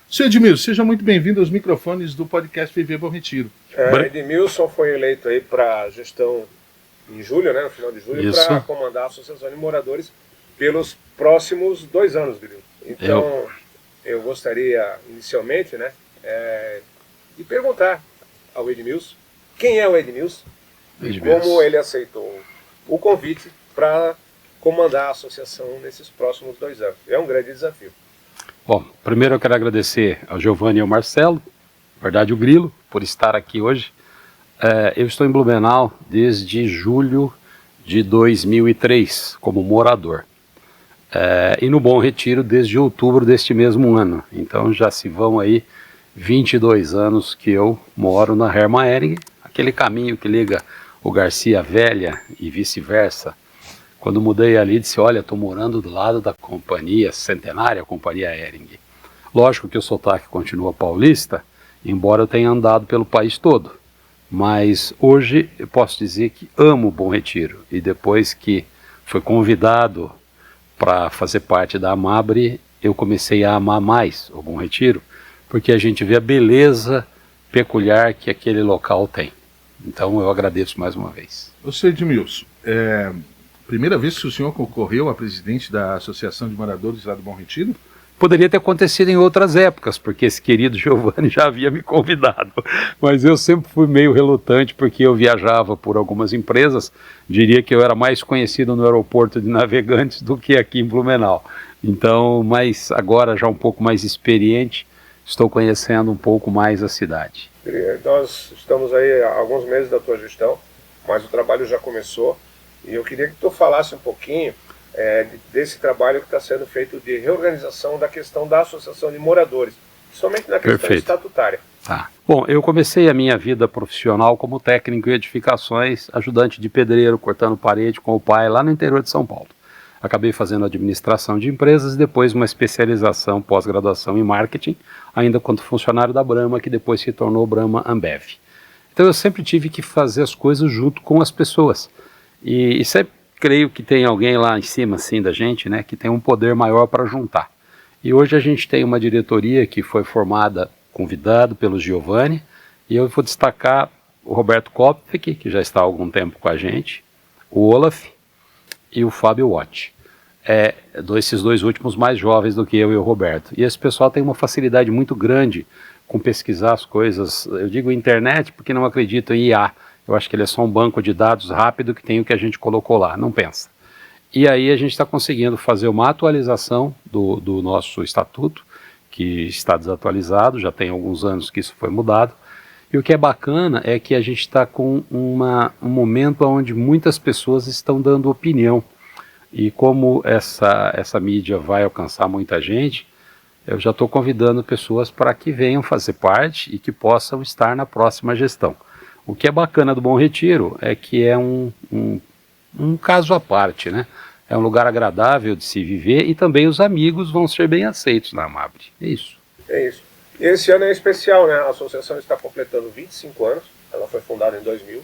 Senhor Edmilson, seja muito bem-vindo aos microfones do podcast Viver Bom Retiro. Edmilson foi eleito aí para a gestão em julho, né, no final de julho, para comandar a Associação de Moradores pelos próximos 2 anos, Grilo. Então, eu gostaria, inicialmente, né, de perguntar ao Edmilson quem é o Edmilson e como ele aceitou o convite para comandar a associação nesses próximos 2 anos. É um grande desafio. Bom, primeiro eu quero agradecer ao Giovanni e ao Marcelo, na verdade o Grilo, por estar aqui hoje. Eu estou em Blumenau desde julho de 2003 como morador. E no Bom Retiro desde outubro deste mesmo ano. Então já se vão aí 22 anos que eu moro na Hermann Ehring, aquele caminho que liga o Garcia Velha e vice-versa. Quando mudei ali, disse, olha, estou morando do lado da companhia centenária, a Companhia Ehring. Lógico que o sotaque continua paulista, embora eu tenha andado pelo país todo. Mas hoje eu posso dizer que amo o Bom Retiro. E depois que fui convidado para fazer parte da Amabre, eu comecei a amar mais o Bom Retiro, porque a gente vê a beleza peculiar que aquele local tem. Então eu agradeço mais uma vez. Você, Edmilson, primeira vez que o senhor concorreu a presidente da Associação de Moradores lá do Bom Retiro? Poderia ter acontecido em outras épocas, porque esse querido Giovanni já havia me convidado. Mas eu sempre fui meio relutante, porque eu viajava por algumas empresas. Diria que eu era mais conhecido no aeroporto de Navegantes do que aqui em Blumenau. Então, mas agora já um pouco mais experiente, estou conhecendo um pouco mais a cidade. Nós estamos aí há alguns meses da tua gestão, mas o trabalho já começou. E eu queria que tu falasse um pouquinho desse trabalho que está sendo feito de reorganização da questão da associação de moradores, somente na questão estatutária. Tá. Bom, eu comecei a minha vida profissional como técnico em edificações, ajudante de pedreiro, cortando parede com o pai lá no interior de São Paulo. Acabei fazendo administração de empresas e depois uma especialização, pós-graduação em marketing, ainda quanto funcionário da Brahma, que depois se tornou Brahma Ambev. Então eu sempre tive que fazer as coisas junto com as pessoas. E sempre creio que tem alguém lá em cima assim da gente, né, que tem um poder maior para juntar. E hoje a gente tem uma diretoria que foi formada, convidado pelo Giovanni, e eu vou destacar o Roberto Kopfik, que já está há algum tempo com a gente, o Olaf e o Fábio Watt. Esses dois últimos mais jovens do que eu e o Roberto. E esse pessoal tem uma facilidade muito grande com pesquisar as coisas. Eu digo internet porque não acredito em IA. Eu acho que ele é só um banco de dados rápido que tem o que a gente colocou lá, não pensa. E aí a gente está conseguindo fazer uma atualização do nosso estatuto, que está desatualizado, já tem alguns anos que isso foi mudado. E o que é bacana é que a gente está com um momento onde muitas pessoas estão dando opinião. E como essa mídia vai alcançar muita gente, eu já estou convidando pessoas para que venham fazer parte e que possam estar na próxima gestão. O que é bacana do Bom Retiro é que é um caso à parte, né? É um lugar agradável de se viver e também os amigos vão ser bem aceitos na Amabre. É isso. É isso. E esse ano é especial, né? A associação está completando 25 anos. Ela foi fundada em 2000.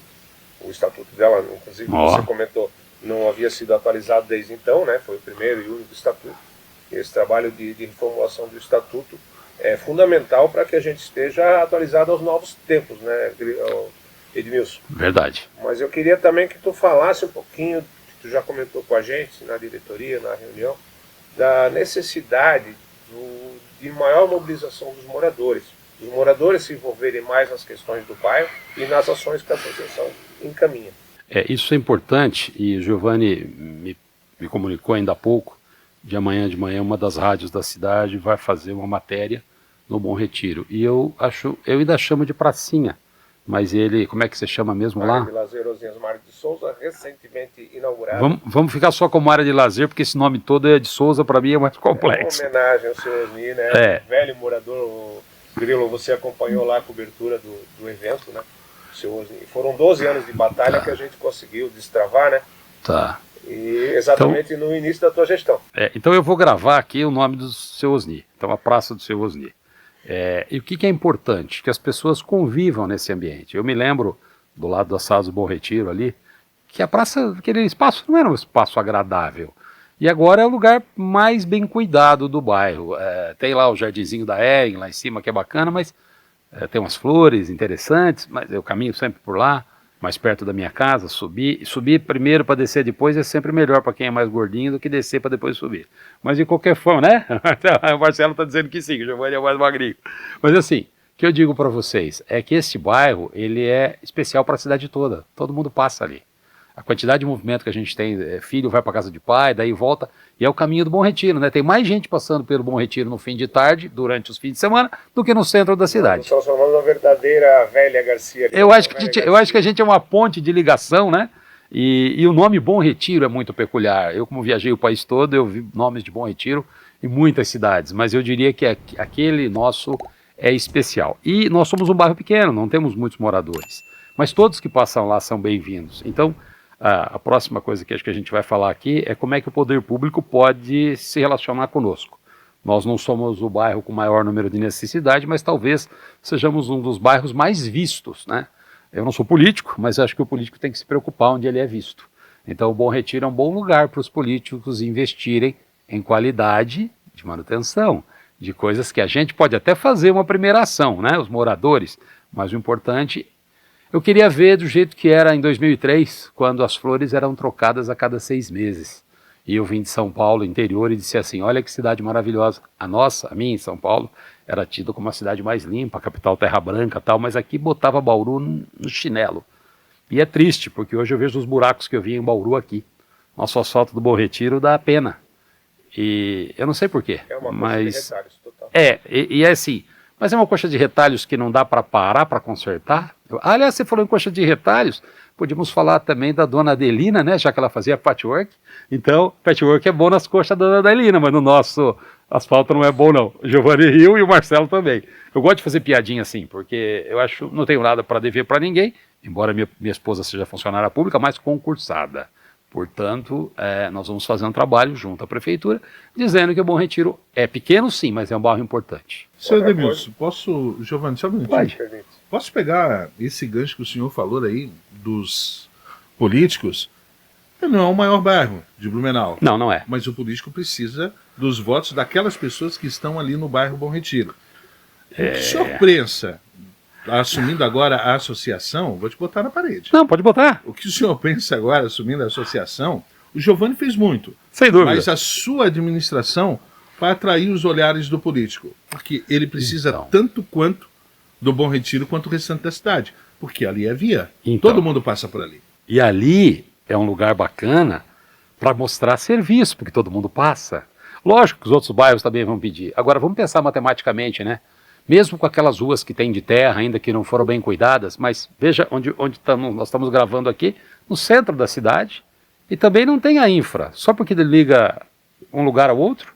O estatuto dela, inclusive, você comentou, não havia sido atualizado desde então, né? Foi o primeiro e único estatuto. E esse trabalho de reformulação do estatuto é fundamental para que a gente esteja atualizado aos novos tempos, né, Edmilson? Verdade. Mas eu queria também que tu falasse um pouquinho, tu já comentou com a gente na diretoria, na reunião, da necessidade de maior mobilização dos moradores. Os moradores se envolverem mais nas questões do bairro e nas ações que a associação encaminha. Isso é importante e o Giovanni me comunicou ainda há pouco, de amanhã de manhã uma das rádios da cidade vai fazer uma matéria no Bom Retiro. E eu ainda chamo de pracinha. Mas ele, como é que você chama mesmo lá? Área de Lazer Osmar de Souza, recentemente inaugurado. Vamos ficar só como área de lazer, porque esse nome todo é de Souza, para mim é mais complexo. É uma homenagem ao seu Osni, né? Velho morador. Grilo, você acompanhou lá a cobertura do evento, né? Seu Osni. Foram 12 anos de batalha que a gente conseguiu destravar, né? Tá. E exatamente então, no início da tua gestão. Então eu vou gravar aqui o nome do seu Osni. Então a Praça do seu Osni. E o que é importante? Que as pessoas convivam nesse ambiente. Eu me lembro, do lado da Sala do Bom Retiro ali, que a praça, aquele espaço não era um espaço agradável. E agora é o lugar mais bem cuidado do bairro. Tem lá o jardinzinho da Ehring, lá em cima, que é bacana, mas tem umas flores interessantes, mas eu caminho sempre por lá, mais perto da minha casa, subir primeiro para descer depois é sempre melhor para quem é mais gordinho do que descer para depois subir. Mas de qualquer forma, né? O Marcelo está dizendo que sim, que o Giovanni é mais magrinho. Mas assim, o que eu digo para vocês é que este bairro, ele é especial para a cidade toda. Todo mundo passa ali. A quantidade de movimento que a gente tem, filho vai para casa de pai, daí volta, e é o caminho do Bom Retiro, né? Tem mais gente passando pelo Bom Retiro no fim de tarde, durante os fins de semana, do que no centro da cidade. Estamos transformando uma verdadeira velha Garcia. Eu acho que a gente é uma ponte de ligação, né? E o nome Bom Retiro é muito peculiar. Eu, como viajei o país todo, eu vi nomes de Bom Retiro em muitas cidades, mas eu diria que aquele nosso é especial. E nós somos um bairro pequeno, não temos muitos moradores, mas todos que passam lá são bem-vindos. Então, a próxima coisa que acho que a gente vai falar aqui é como é que o poder público pode se relacionar conosco. Nós não somos o bairro com maior número de necessidade, mas talvez sejamos um dos bairros mais vistos, né? Eu não sou político, mas acho que o político tem que se preocupar onde ele é visto. Então o Bom Retiro é um bom lugar para os políticos investirem em qualidade de manutenção, de coisas que a gente pode até fazer uma primeira ação, né? Os moradores, mas o importante, eu queria ver do jeito que era em 2003, quando as flores eram trocadas a cada 6 meses. E eu vim de São Paulo, interior, e disse assim, olha que cidade maravilhosa. A minha em São Paulo, era tida como a cidade mais limpa, a capital terra branca e tal, mas aqui botava Bauru no chinelo. E é triste, porque hoje eu vejo os buracos que eu vi em Bauru aqui. Nosso asfalto do Bom Retiro dá pena. E eu não sei porquê. É uma mas coisa de retalhos, total. E é assim, mas é uma coxa de retalhos que não dá para parar para consertar. Aliás, você falou em coxa de retalhos, podíamos falar também da dona Adelina, né, já que ela fazia patchwork. Então, patchwork é bom nas coxas da dona Adelina, mas no nosso asfalto não é bom não. O Giovanni riu e o Marcelo também. Eu gosto de fazer piadinha assim, porque eu acho, não tenho nada para dever para ninguém, embora minha esposa seja funcionária pública, mas concursada. Portanto, nós vamos fazer um trabalho junto à prefeitura, dizendo que o Bom Retiro é pequeno sim, mas é um bairro importante. Senhor Demilson, posso, Giovanni, só um minutinho? Pode. Posso pegar esse gancho que o senhor falou aí, dos políticos? Não é o maior bairro de Blumenau. Não, não é. Mas o político precisa dos votos daquelas pessoas que estão ali no bairro Bom Retiro. O que o senhor pensa, assumindo agora a associação, vou te botar na parede. Não, pode botar. O que o senhor pensa agora, assumindo a associação, o Giovanni fez muito. Sem dúvida. Mas a sua administração vai atrair os olhares do político. Porque ele precisa Então. tanto quanto do Bom Retiro quanto o restante da cidade. Porque ali é via. Então. Todo mundo passa por ali. E ali é um lugar bacana para mostrar serviço, porque todo mundo passa. Lógico que os outros bairros também vão pedir. Agora, vamos pensar matematicamente, né? Mesmo com aquelas ruas que tem de terra, ainda que não foram bem cuidadas, mas veja onde nós estamos gravando aqui, no centro da cidade, e também não tem a infra, só porque ele liga um lugar ao outro.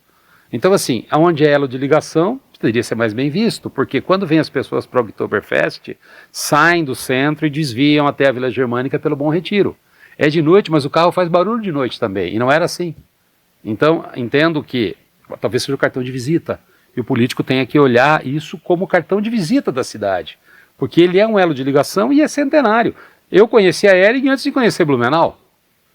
Então, assim, aonde é elo de ligação, deveria ser mais bem visto, porque quando vêm as pessoas para o Oktoberfest, saem do centro e desviam até a Vila Germânica pelo Bom Retiro. É de noite, mas o carro faz barulho de noite também, e não era assim. Então, entendo que talvez seja o cartão de visita, e o político tenha que olhar isso como cartão de visita da cidade, porque ele é um elo de ligação e é centenário. Eu conheci a Hering antes de conhecer Blumenau,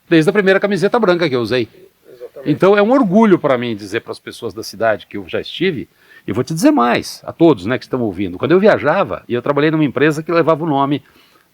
desde a primeira camiseta branca que eu usei. Exatamente. Então é um orgulho para mim dizer para as pessoas da cidade que eu já estive, e vou te dizer mais, a todos, né, que estão ouvindo, quando eu viajava, e eu trabalhei numa empresa que levava o nome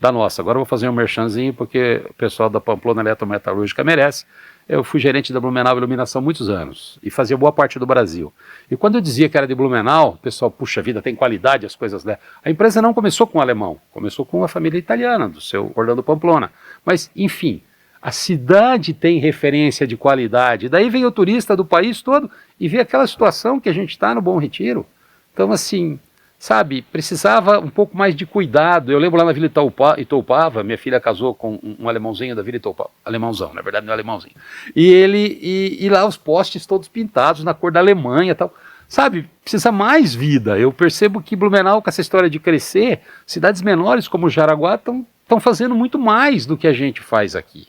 da nossa, agora eu vou fazer um merchanzinho porque o pessoal da Pamplona Eletrometalúrgica merece. Eu fui gerente da Blumenau Iluminação há muitos anos e fazia boa parte do Brasil. E quando eu dizia que era de Blumenau, o pessoal, puxa vida, tem qualidade as coisas dela. A empresa não começou com um alemão, começou com uma família italiana, do seu Orlando Pamplona. Mas, enfim, a cidade tem referência de qualidade. Daí vem o turista do país todo e vê aquela situação que a gente está no Bom Retiro. Então, assim, sabe, precisava um pouco mais de cuidado. Eu lembro lá na Vila Itoupava, minha filha casou com um alemãozinho da Vila Itoupava, alemãozão, na verdade não é alemãozinho. E lá os postes todos pintados na cor da Alemanha e tal. Sabe, precisa mais vida. Eu percebo que Blumenau, com essa história de crescer, cidades menores como Jaraguá estão fazendo muito mais do que a gente faz aqui.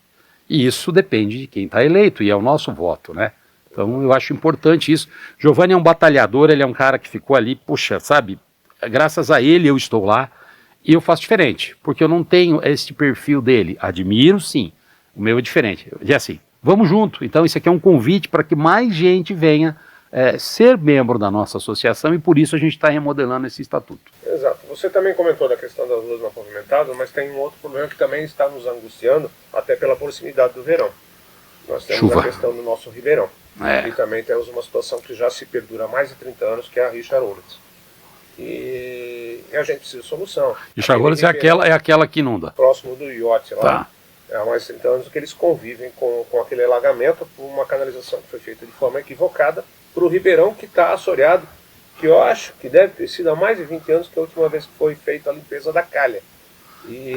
E isso depende de quem está eleito, e é o nosso voto, né? Então eu acho importante isso. Giovanni é um batalhador, ele é um cara que ficou ali, puxa, sabe, graças a ele eu estou lá, e eu faço diferente, porque eu não tenho esse perfil dele. Admiro, sim, o meu é diferente. E assim, vamos junto. Então isso aqui é um convite para que mais gente venha ser membro da nossa associação, e por isso a gente está remodelando esse estatuto. Exato. Você também comentou da questão das ruas não pavimentadas, mas tem um outro problema que também está nos angustiando, até pela proximidade do verão. Nós temos Chuva. a questão do nosso Ribeirão. E também temos uma situação que já se perdura há mais de 30 anos, que é a Richard Olitz. E a gente precisa de solução. Richard Olitz é aquela que inunda. Próximo do iote lá. Tá. Há mais de 30 anos que eles convivem com aquele alagamento por uma canalização que foi feita de forma equivocada para o Ribeirão, que está assoreado, que eu acho que deve ter sido há mais de 20 anos que a última vez que foi feita a limpeza da calha. E,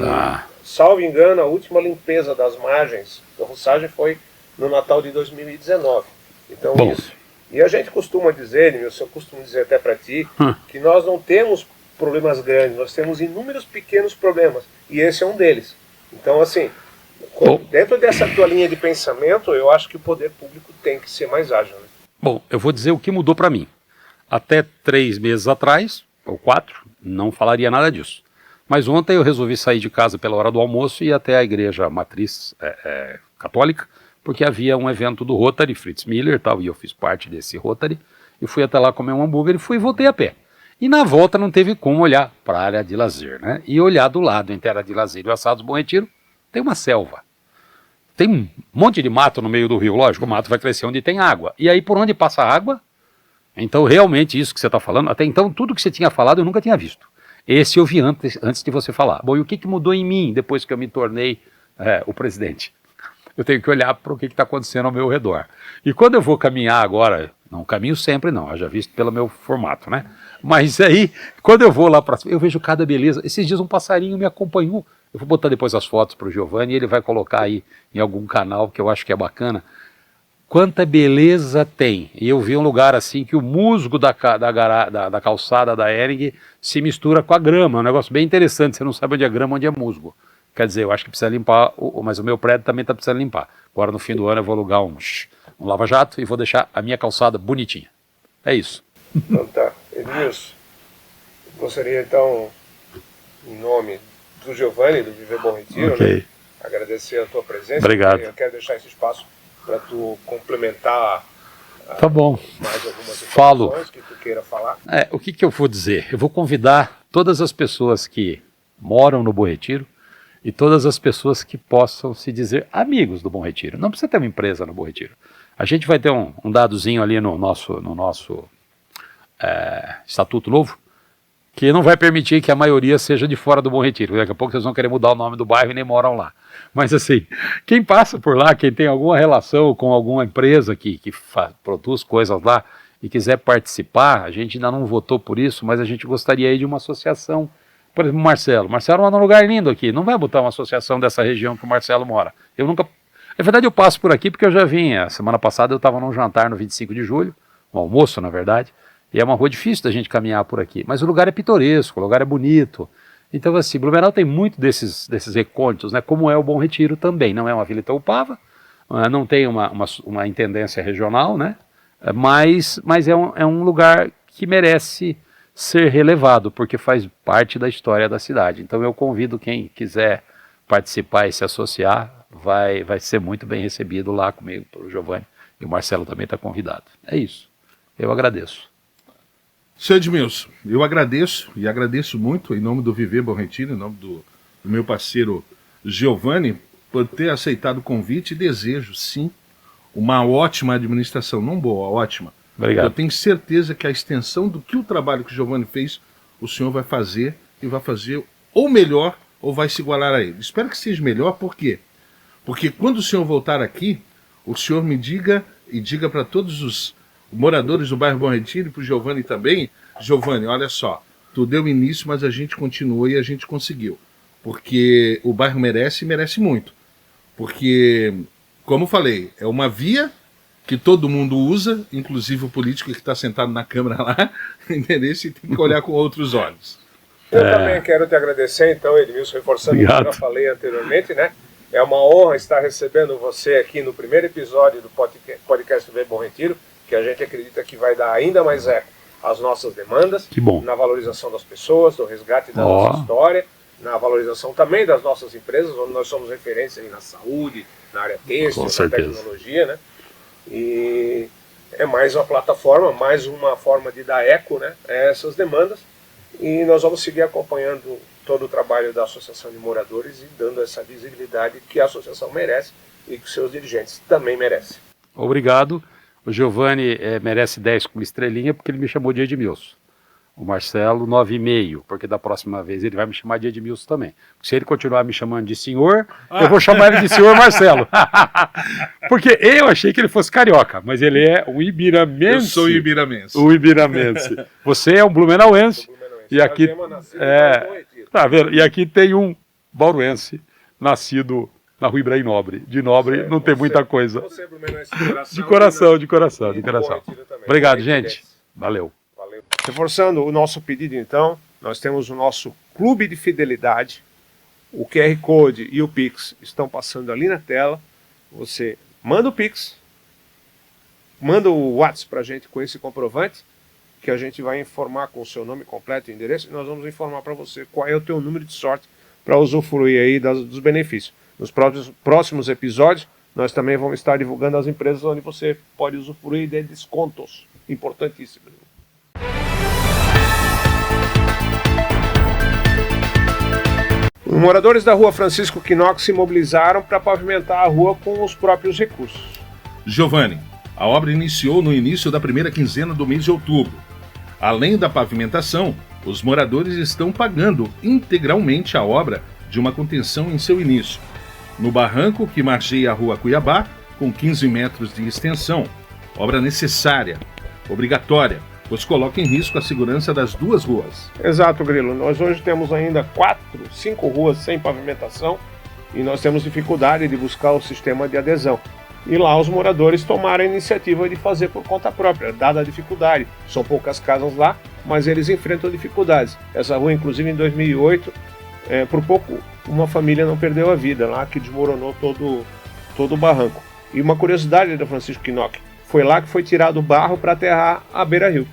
salvo engano, a última limpeza das margens da Roçagem foi no Natal de 2019. Então, Bom. isso. E a gente costuma dizer, eu costumo dizer até para ti, que nós não temos problemas grandes, nós temos inúmeros pequenos problemas. E esse é um deles. Então, assim, dentro dessa tua linha de pensamento, eu acho que o poder público tem que ser mais ágil. Né? Bom, eu vou dizer o que mudou para mim. Até 3 meses atrás, ou 4, não falaria nada disso. Mas ontem eu resolvi sair de casa pela hora do almoço e ir até a igreja matriz católica, porque havia um evento do Rotary, Fritz Miller e tal, e eu fiz parte desse Rotary, e fui até lá comer um hambúrguer e voltei a pé. E na volta não teve como olhar para a área de lazer, né? E olhar do lado, entre a área de lazer e o Assados Bom Retiro, tem uma selva. Tem um monte de mato no meio do rio, lógico, o mato vai crescer onde tem água. E aí por onde passa a água, então realmente isso que você está falando, até então tudo que você tinha falado eu nunca tinha visto. Esse eu vi antes de você falar. Bom, e o que mudou em mim depois que eu me tornei o presidente? Eu tenho que olhar para o que está acontecendo ao meu redor. E quando eu vou caminhar agora, não caminho sempre não, já visto pelo meu formato, né? Mas aí, quando eu vou lá para cima, eu vejo cada beleza. Esses dias um passarinho me acompanhou. Eu vou botar depois as fotos para o Giovanni e ele vai colocar aí em algum canal que eu acho que é bacana. Quanta beleza tem. E eu vi um lugar assim que o musgo da calçada da Hering se mistura com a grama. É um negócio bem interessante. Você não sabe onde é grama, onde é musgo. Quer dizer, eu acho que precisa limpar, mas o meu prédio também está precisando limpar. Agora no fim do ano eu vou alugar um lava-jato e vou deixar a minha calçada bonitinha. É isso. Então tá. Edmilson, gostaria então, em nome do Giovanni, do Viver Bom Retiro, né, agradecer a tua presença. Obrigado. Eu quero deixar esse espaço para tu complementar tá bom. mais algumas informações que tu queira falar. O que eu vou dizer? Eu vou convidar todas as pessoas que moram no Bom Retiro e todas as pessoas que possam se dizer amigos do Bom Retiro. Não precisa ter uma empresa no Bom Retiro. A gente vai ter um dadozinho ali no nosso estatuto novo, que não vai permitir que a maioria seja de fora do Bom Retiro. Daqui a pouco vocês vão querer mudar o nome do bairro e nem moram lá. Mas assim, quem passa por lá, quem tem alguma relação com alguma empresa que produz coisas lá e quiser participar, a gente ainda não votou por isso, mas a gente gostaria aí de uma associação. Por exemplo, Marcelo mora num lugar lindo aqui, não vai botar uma associação dessa região que o Marcelo mora. Eu nunca... Na verdade eu passo por aqui porque eu já vim, a semana passada eu estava num jantar no 25 de julho, um almoço na verdade, e é uma rua difícil da gente caminhar por aqui, mas o lugar é pitoresco, o lugar é bonito. Então assim, Blumenau tem muito desses recônditos, né, como é o Bom Retiro também, não é uma Vila Itaupava, não tem uma intendência regional, né, mas é um lugar que merece ser relevado, porque faz parte da história da cidade. Então eu convido quem quiser participar e se associar, vai ser muito bem recebido lá comigo, pelo Giovanni, e o Marcelo também está convidado. É isso, eu agradeço. Senhor Edmilson, eu agradeço, e agradeço muito, em nome do Viver Bom Retiro, em nome do meu parceiro Giovanni, por ter aceitado o convite e desejo, sim, uma ótima administração, não boa, ótima. Obrigado. Eu tenho certeza que a extensão do que o trabalho que o Giovanni fez, o senhor vai fazer, e vai fazer ou melhor, ou vai se igualar a ele. Espero que seja melhor, por quê? Porque quando o senhor voltar aqui, o senhor me diga, e diga para todos os moradores do bairro Bom Retiro, e para o Giovanni também, Giovanni, olha só, tu deu início, mas a gente continuou e a gente conseguiu. Porque o bairro merece, e merece muito. Porque, como eu falei, é uma via que todo mundo usa, inclusive o político que está sentado na Câmara lá, entendeu? E tem que olhar com outros olhos. Eu também quero te agradecer, então, Edmilson, reforçando o que eu já falei anteriormente, né? É uma honra estar recebendo você aqui no primeiro episódio do podcast Viver Bom Retiro, que a gente acredita que vai dar ainda mais eco às nossas demandas, que bom, na valorização das pessoas, no resgate da nossa história, na valorização também das nossas empresas, onde nós somos referência aí na saúde, na área têxtil, na tecnologia, né? E é mais uma plataforma, mais uma forma de dar eco, né, a essas demandas, e nós vamos seguir acompanhando todo o trabalho da Associação de Moradores e dando essa visibilidade que a associação merece e que seus dirigentes também merecem. Obrigado. O Giovanni merece 10 com estrelinha porque ele me chamou de Edmilson. O Marcelo 9,5, porque da próxima vez ele vai me chamar de Edmilson também. Se ele continuar me chamando de senhor, eu vou chamar ele de senhor Marcelo. Porque eu achei que ele fosse carioca, mas ele é um ibiramense. Eu sou ibiramense. O ibiramense. Você é um blumenauense. E aqui, tá vendo? E aqui tem um bauruense, nascido na Rua Ibrahim Nobre. De Nobre não tem muita coisa. Você, Blumenauense, de coração. De coração. Obrigado, gente. Valeu. Reforçando o nosso pedido, então, nós temos o nosso clube de fidelidade. O QR Code e o Pix estão passando ali na tela. Você manda o Pix, manda o WhatsApp para a gente com esse comprovante, que a gente vai informar com o seu nome completo e endereço, e nós vamos informar para você qual é o teu número de sorte para usufruir aí dos benefícios. Nos próximos episódios, nós também vamos estar divulgando as empresas onde você pode usufruir de descontos. Importantíssimo. Os moradores da rua Francisco Quinoc se mobilizaram para pavimentar a rua com os próprios recursos. Giovanni, a obra iniciou no início da primeira quinzena do mês de outubro. Além da pavimentação, os moradores estão pagando integralmente a obra de uma contenção em seu início. No barranco que margeia a rua Cuiabá, com 15 metros de extensão, obra necessária, obrigatória, pois coloca em risco a segurança das duas ruas. Exato, Grilo. Nós hoje temos ainda 5 ruas sem pavimentação e nós temos dificuldade de buscar o sistema de adesão. E lá os moradores tomaram a iniciativa de fazer por conta própria, dada a dificuldade. São poucas casas lá, mas eles enfrentam dificuldades. Essa rua, inclusive, em 2008, por pouco uma família não perdeu a vida lá, que desmoronou todo o barranco. E uma curiosidade da Francisco Quinoc, foi lá que foi tirado o barro para aterrar a beira-rio.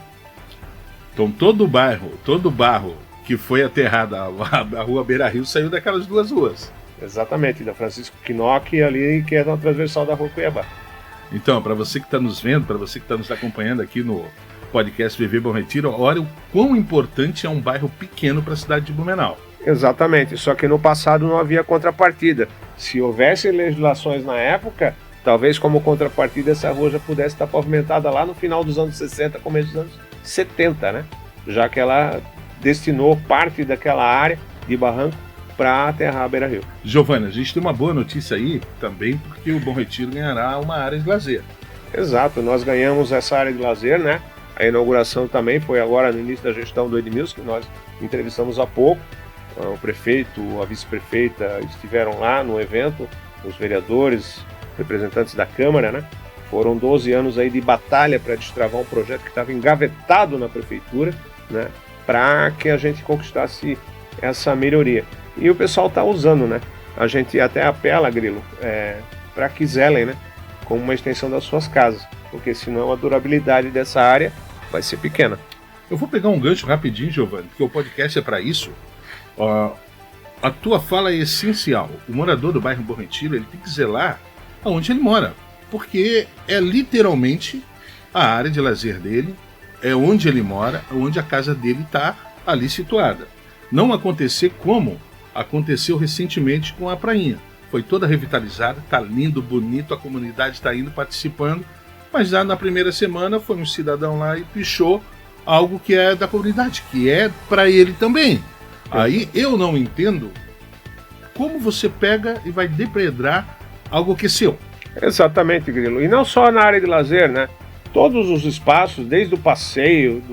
Então todo o barro que foi aterrado a rua Beira-Rio saiu daquelas duas ruas. Exatamente, da Francisco Quinoc ali, que é na transversal da rua Cuiabá. Então, para você que está nos vendo, para você que está nos acompanhando aqui no podcast Viver Bom Retiro, olha o quão importante é um bairro pequeno para a cidade de Blumenau. Exatamente, só que no passado não havia contrapartida. Se houvesse legislações na época, talvez como contrapartida essa rua já pudesse estar pavimentada lá no final dos anos 60, começo dos anos 70, né? Já que ela destinou parte daquela área de barranco para aterrar a Beira-Rio. Giovanni, a gente tem uma boa notícia aí também, porque o Bom Retiro ganhará uma área de lazer. Exato, nós ganhamos essa área de lazer, né? A inauguração também foi agora no início da gestão do Edmilson, que nós entrevistamos há pouco. O prefeito, a vice-prefeita estiveram lá no evento, os vereadores, representantes da Câmara, né? Foram 12 anos aí de batalha para destravar um projeto que estava engavetado na prefeitura, né? Para que a gente conquistasse essa melhoria. E o pessoal está usando, né? A gente até apela, Grilo, para que zelem, né? Como uma extensão das suas casas, porque senão a durabilidade dessa área vai ser pequena. Eu vou pegar um gancho rapidinho, Giovanni, porque o podcast é para isso. A tua fala é essencial. O morador do bairro Bom Retiro, ele tem que zelar aonde ele mora, porque é literalmente a área de lazer dele, é onde ele mora, onde a casa dele está ali situada. Não acontecer como aconteceu recentemente com a prainha. Foi toda revitalizada, está lindo, bonito, a comunidade está indo participando, mas já na primeira semana foi um cidadão lá e pichou algo que é da comunidade, que é para ele também. Aí eu não entendo como você pega e vai depredar algo que é seu. Exatamente, Grilo. E não só na área de lazer, né? Todos os espaços, desde o passeio,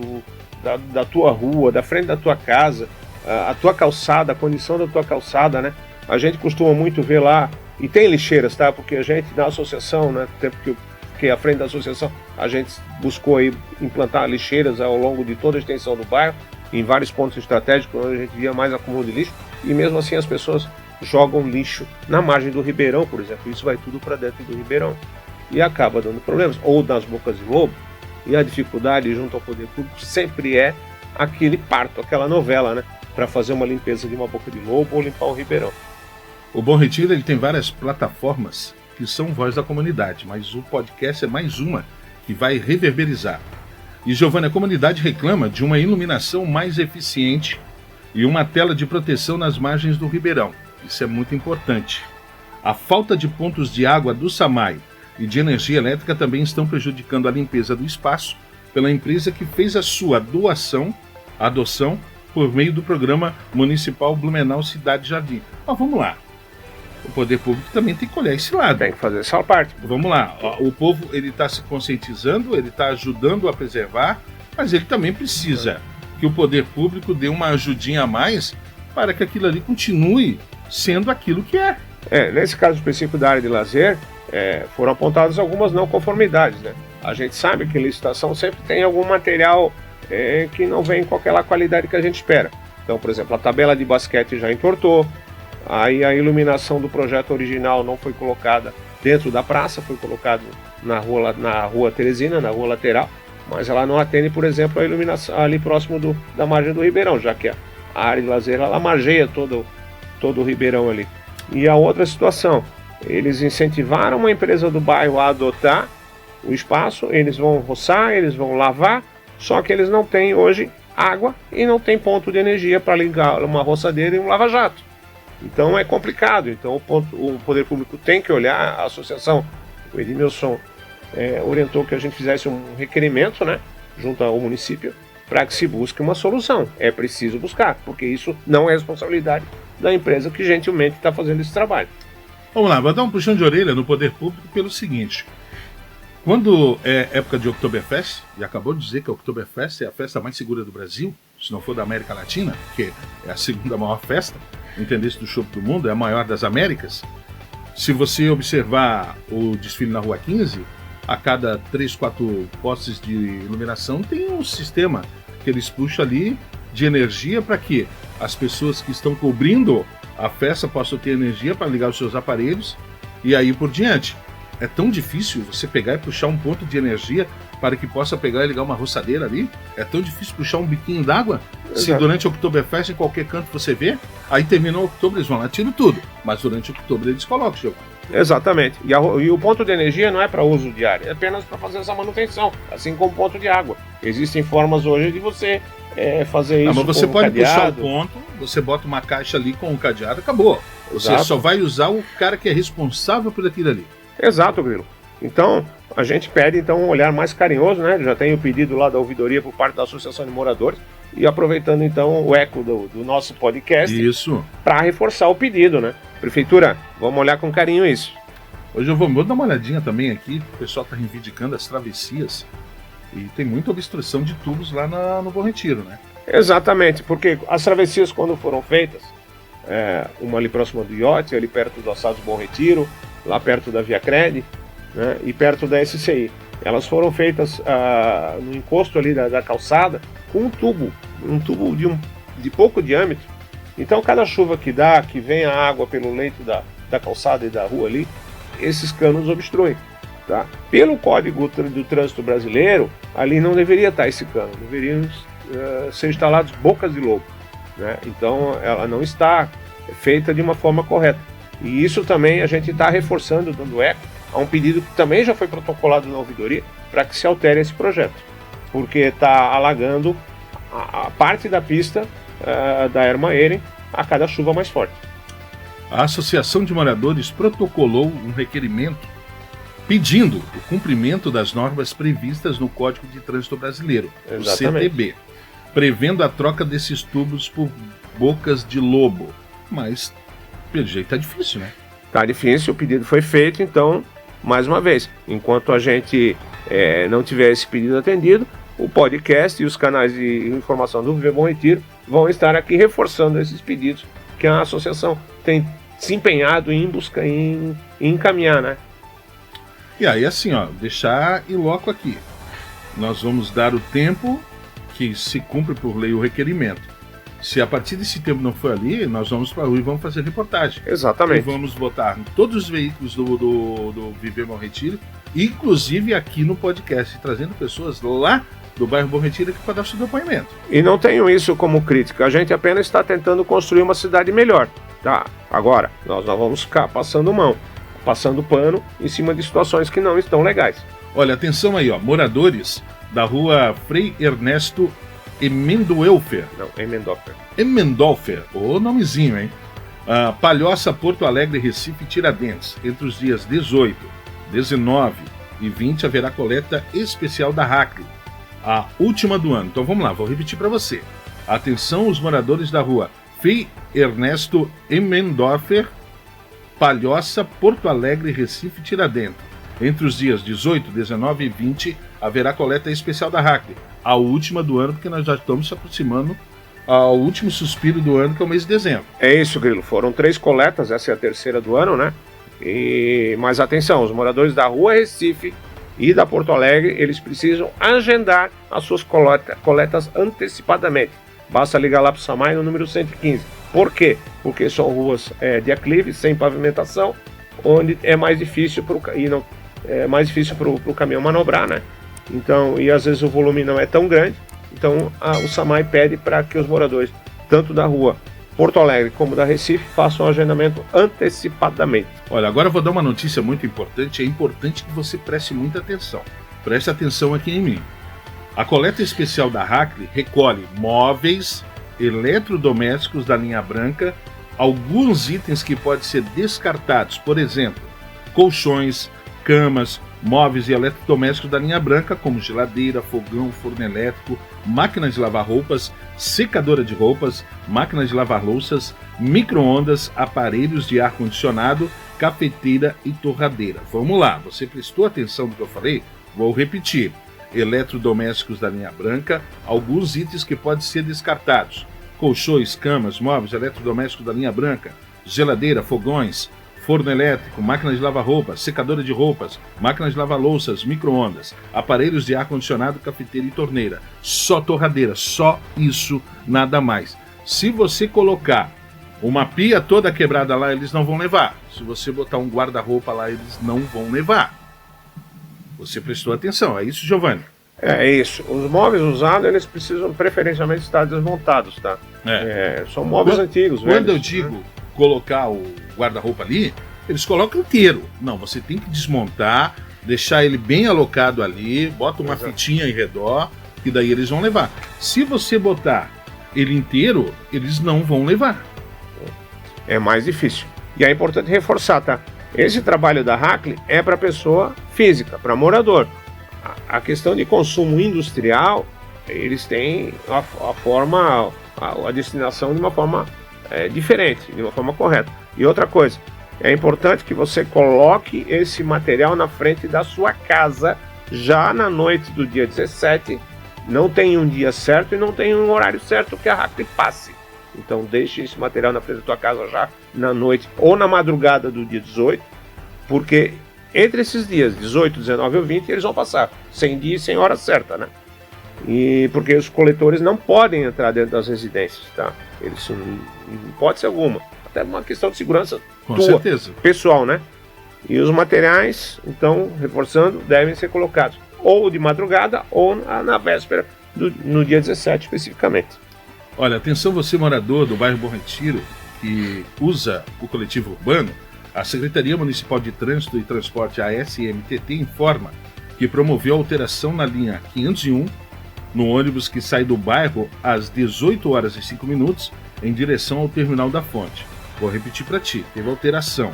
da tua rua, da frente da tua casa, a tua calçada, a condição da tua calçada, né? A gente costuma muito ver lá, e tem lixeiras, tá? Porque a gente, na associação, né? Tempo que eu fiquei à frente da associação, a gente buscou aí implantar lixeiras ao longo de toda a extensão do bairro, em vários pontos estratégicos, onde a gente via mais acúmulo de lixo, e mesmo assim as pessoas jogam lixo na margem do Ribeirão, por exemplo. Isso vai tudo para dentro do Ribeirão e acaba dando problemas, ou nas bocas de lobo. E a dificuldade junto ao poder público sempre é aquele parto, aquela novela, né, para fazer uma limpeza de uma boca de lobo ou limpar o Ribeirão. O Bom Retiro, ele tem várias plataformas que são voz da comunidade, mas o podcast é mais uma que vai reverberizar. E, Giovanni, a comunidade reclama de uma iluminação mais eficiente e uma tela de proteção nas margens do Ribeirão. Isso é muito importante. A falta de pontos de água do SAMAI e de energia elétrica também estão prejudicando a limpeza do espaço pela empresa que fez a sua adoção por meio do programa municipal Blumenau Cidade Jardim. Mas vamos lá. O poder público também tem que olhar esse lado. Tem que fazer essa parte. Vamos lá. O povo, ele está se conscientizando, ele está ajudando a preservar, mas ele também precisa que o poder público dê uma ajudinha a mais para que aquilo ali continue sendo aquilo que é. Nesse caso específico da área de lazer, foram apontadas algumas não conformidades, né? A gente sabe que licitação sempre tem algum material que não vem com aquela qualidade que a gente espera. Então, por exemplo, a tabela de basquete já entortou, aí a iluminação do projeto original não foi colocada dentro da praça, foi colocado na rua Teresina, na rua lateral, mas ela não atende, por exemplo, a iluminação ali próximo da margem do Ribeirão, já que a área de lazer ela margeia todo o Ribeirão ali. E a outra situação, eles incentivaram uma empresa do bairro a adotar o espaço, eles vão roçar, eles vão lavar, só que eles não têm hoje água e não tem ponto de energia para ligar uma roçadeira e um lava-jato. Então é complicado. Então o poder público tem que olhar, a associação, o Edmilson orientou que a gente fizesse um requerimento, né, junto ao município, para que se busque uma solução. É preciso buscar, porque isso não é responsabilidade da empresa que gentilmente está fazendo esse trabalho. Vamos lá, vou dar um puxão de orelha no poder público pelo seguinte. Quando é época de Oktoberfest, e acabou de dizer que a Oktoberfest é a festa mais segura do Brasil, se não for da América Latina, porque é a segunda maior festa, entendesse, do chopp do mundo, é a maior das Américas. Se você observar o desfile na Rua 15, a cada 3, 4 postes de iluminação tem um sistema que eles puxam ali de energia para que as pessoas que estão cobrindo a festa possam ter energia para ligar os seus aparelhos e aí por diante. É tão difícil você pegar e puxar um ponto de energia para que possa pegar e ligar uma roçadeira ali? É tão difícil puxar um biquinho d'água? Se durante o Oktoberfest em qualquer canto você vê, aí terminou o outubro, eles vão lá, tiram tudo. Mas durante o outubro eles colocam, Giovanni. Exatamente. E o ponto de energia não é para uso diário, é apenas para fazer essa manutenção, assim como o ponto de água. Existem formas hoje de você fazer isso. Mas você com pode cadeado. puxar o ponto, você bota uma caixa ali com o cadeado, acabou. Você só vai usar o cara que é responsável por aquilo ali. Exato, Grilo. Então, a gente pede um olhar mais carinhoso, né? Já tem o pedido lá da ouvidoria por parte da Associação de Moradores. E aproveitando então o eco do nosso podcast para reforçar o pedido, né? Prefeitura, vamos olhar com carinho isso. Hoje eu vou dar uma olhadinha também aqui, o pessoal está reivindicando as travessias e tem muita obstrução de tubos lá no Bom Retiro, né? Exatamente, porque as travessias quando foram feitas, uma ali próxima do Iote, ali perto do Assados Bom Retiro, lá perto da Via Cred, né, e perto da SCI. Elas foram feitas no encosto ali da calçada com um tubo de pouco diâmetro. Então cada chuva que dá, que vem a água pelo leito da calçada e da rua ali, esses canos obstruem. Tá? Pelo Código do Trânsito Brasileiro, ali não deveria estar esse cano, deveriam ser instalados bocas de lobo. Né? Então ela não está feita de uma forma correta. E isso também a gente está reforçando, dando eco a um pedido que também já foi protocolado na ouvidoria para que se altere esse projeto, porque está alagando a parte da pista da Erma Eren a cada chuva mais forte. A Associação de Moradores protocolou um requerimento pedindo o cumprimento das normas previstas no Código de Trânsito Brasileiro, Exatamente. o CTB, prevendo a troca desses tubos por bocas de lobo. Mas, pelo jeito, tá difícil, né? Tá difícil, o pedido foi feito, então, mais uma vez, enquanto a gente não tiver esse pedido atendido, o podcast e os canais de informação do Viver Bom Retiro vão estar aqui reforçando esses pedidos que a associação tem se empenhado em buscar, em encaminhar, né? E aí, assim, ó, deixar em loco aqui. Nós vamos dar o tempo que se cumpre por lei o requerimento. Se a partir desse tempo não for ali, nós vamos para a rua e vamos fazer reportagem. Exatamente. E vamos botar em todos os veículos do Viver Bom Retiro, inclusive aqui no podcast, trazendo pessoas lá do bairro Bom Retiro aqui para dar seu depoimento. E não tenho isso como crítica, a gente apenas está tentando construir uma cidade melhor. Tá? Agora, nós não vamos ficar passando mão, passando pano em cima de situações que não estão legais. Olha, atenção aí, ó, moradores da rua Frei Ernesto Emendolfer. Não, Emendolfer. Emendolfer, ô nomezinho, hein? Palhoça, Porto Alegre, Recife e Tiradentes. Entre os dias 18, 19 e 20 haverá coleta especial da Hackley, a última do ano. Então vamos lá, vou repetir para você. Atenção os moradores da rua Frei Ernesto Emendolfer, Palhoça, Porto Alegre, Recife e Tiradentes. Entre os dias 18, 19 e 20 haverá coleta especial da Hackley, a última do ano, porque nós já estamos se aproximando ao último suspiro do ano, que é o mês de dezembro. É isso, Grilo. Foram 3 coletas, essa é a terceira do ano, né? Mas atenção, os moradores da Rua Recife e da Porto Alegre, eles precisam agendar as suas coletas antecipadamente. Basta ligar lá para o SAMAI no número 115. Por quê? Porque são ruas de aclive, sem pavimentação, onde é mais difícil para o caminhão manobrar, né? Então, e às vezes o volume não é tão grande. Então o SAMAI pede para que os moradores, tanto da Rua Porto Alegre como da Recife, façam o agendamento antecipadamente. Olha, agora eu vou dar uma notícia muito importante. É importante que você preste muita atenção. Preste atenção aqui em mim. A coleta especial da Hackley recolhe móveis, eletrodomésticos da linha branca, alguns itens que podem ser descartados, por exemplo, colchões, camas, móveis e eletrodomésticos da linha branca, como geladeira, fogão, forno elétrico, máquina de lavar roupas, secadora de roupas, máquina de lavar louças, micro-ondas, aparelhos de ar-condicionado, cafeteira e torradeira. Vamos lá, você prestou atenção no que eu falei? Vou repetir. Eletrodomésticos da linha branca, alguns itens que podem ser descartados, colchões, camas, móveis, eletrodomésticos da linha branca, geladeira, fogões, forno elétrico, máquina de lavar roupas, secadora de roupas, máquina de lavar louças, micro-ondas, aparelhos de ar-condicionado, cafeteira e torneira. Só torradeira, só isso, nada mais. Se você colocar uma pia toda quebrada lá, eles não vão levar. Se você botar um guarda-roupa lá, eles não vão levar. Você prestou atenção, é isso, Giovanni? É isso. Os móveis usados, eles precisam preferencialmente estar desmontados, tá? São móveis antigos, Quando velhos, eu digo colocar o guarda-roupa ali, eles colocam inteiro. Não, você tem que desmontar, deixar ele bem alocado ali, bota uma fitinha em redor, que daí eles vão levar. Se você botar ele inteiro, eles não vão levar. É mais difícil. E é importante reforçar, tá? Esse trabalho da Hackley é para pessoa física, para morador. A questão de consumo industrial, eles têm a destinação de uma forma diferente, de uma forma correta. E outra coisa, é importante que você coloque esse material na frente da sua casa já na noite do dia 17. Não tem um dia certo e não tem um horário certo que a Hackley passe. Então deixe esse material na frente da tua casa já na noite ou na madrugada do dia 18, porque entre esses dias 18, 19 ou 20 eles vão passar, sem dia e sem hora certa, né? E porque os coletores não podem entrar dentro das residências, tá? Eles não hipótese alguma, até uma questão de segurança Com certeza. pessoal, né? E os materiais, então, reforçando, devem ser colocados ou de madrugada ou na véspera, no dia 17 especificamente. Olha, atenção você morador do bairro Bom Retiro que usa o coletivo urbano, a Secretaria Municipal de Trânsito e Transporte, a SMTT, informa que promoveu alteração na linha 501 no ônibus que sai do bairro às 18 horas e 5 minutos em direção ao Terminal da Fonte. Vou repetir para ti, teve alteração.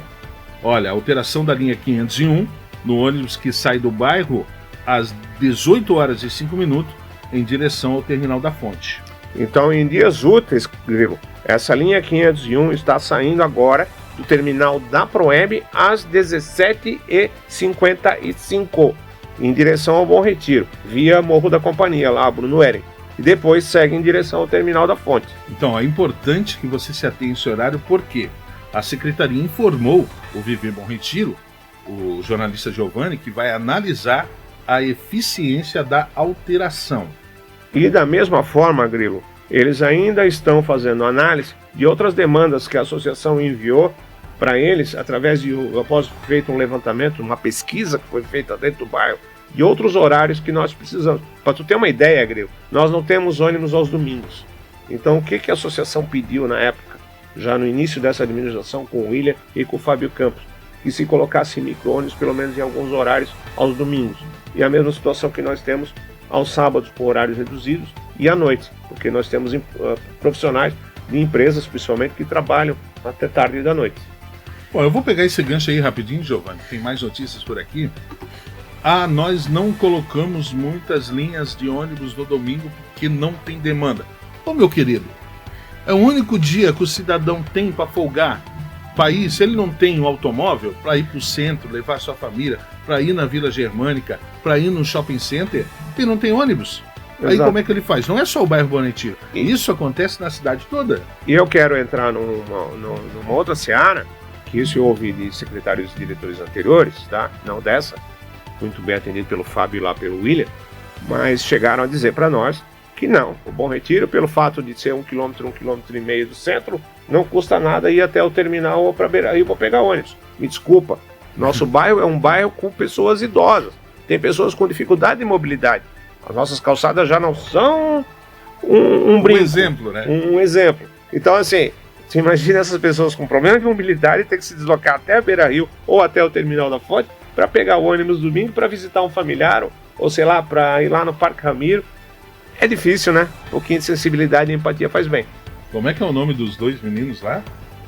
Olha, alteração da linha 501 no ônibus que sai do bairro às 18 horas e 5 minutos em direção ao Terminal da Fonte. Então, em dias úteis, essa linha 501 está saindo agora do terminal da Proeb às 17h55, em direção ao Bom Retiro, via Morro da Companhia, lá, Bruno Eren. E depois segue em direção ao Terminal da Fonte. Então, é importante que você se atenha a esse horário, porque a Secretaria informou o Viver Bom Retiro, o jornalista Giovanni, que vai analisar a eficiência da alteração. E da mesma forma, Grilo, eles ainda estão fazendo análise de outras demandas que a associação enviou para eles, através de, após feito um levantamento, uma pesquisa que foi feita dentro do bairro, de outros horários que nós precisamos. Para tu ter uma ideia, Grilo, nós não temos ônibus aos domingos. Então, o que a associação pediu na época, já no início dessa administração, com o William e com o Fábio Campos, que se colocasse micro-ônibus, pelo menos em alguns horários, aos domingos. E a mesma situação que nós temos aos sábados, com horários reduzidos, e à noite, porque nós temos profissionais de empresas, principalmente, que trabalham até tarde da noite. Bom, eu vou pegar esse gancho aí rapidinho, Giovanni, tem mais notícias por aqui. Nós não colocamos muitas linhas de ônibus no domingo porque não tem demanda. Ô, meu querido, é o único dia que o cidadão tem para folgar, para ir, se ele não tem um automóvel, para ir para o centro, levar sua família, para ir na Vila Germânica, para ir no shopping center, e não tem ônibus. Aí Exato. como é que ele faz? Não é só o bairro Bom Retiro. Isso acontece na cidade toda. E eu quero entrar numa outra seara, que isso eu ouvi de secretários e diretores anteriores, tá? Não dessa, muito bem atendido pelo Fábio e lá pelo William, mas chegaram a dizer para nós que não, o Bom Retiro, pelo fato de ser 1 quilômetro, 1,5 km do centro, não custa nada ir até o terminal ou para Beira-Rio para pegar ônibus. Me desculpa, nosso bairro é um bairro com pessoas idosas, tem pessoas com dificuldade de mobilidade. As nossas calçadas já não são um brinco, exemplo, né? Um exemplo. Então, assim, você imagina essas pessoas com problema de mobilidade ter que se deslocar até a Beira-Rio ou até o terminal da Fonte para pegar o ônibus domingo para visitar um familiar ou sei lá, para ir lá no Parque Ramiro. É difícil, né? Um pouquinho de sensibilidade e empatia faz bem. Como é que é o nome dos dois meninos lá?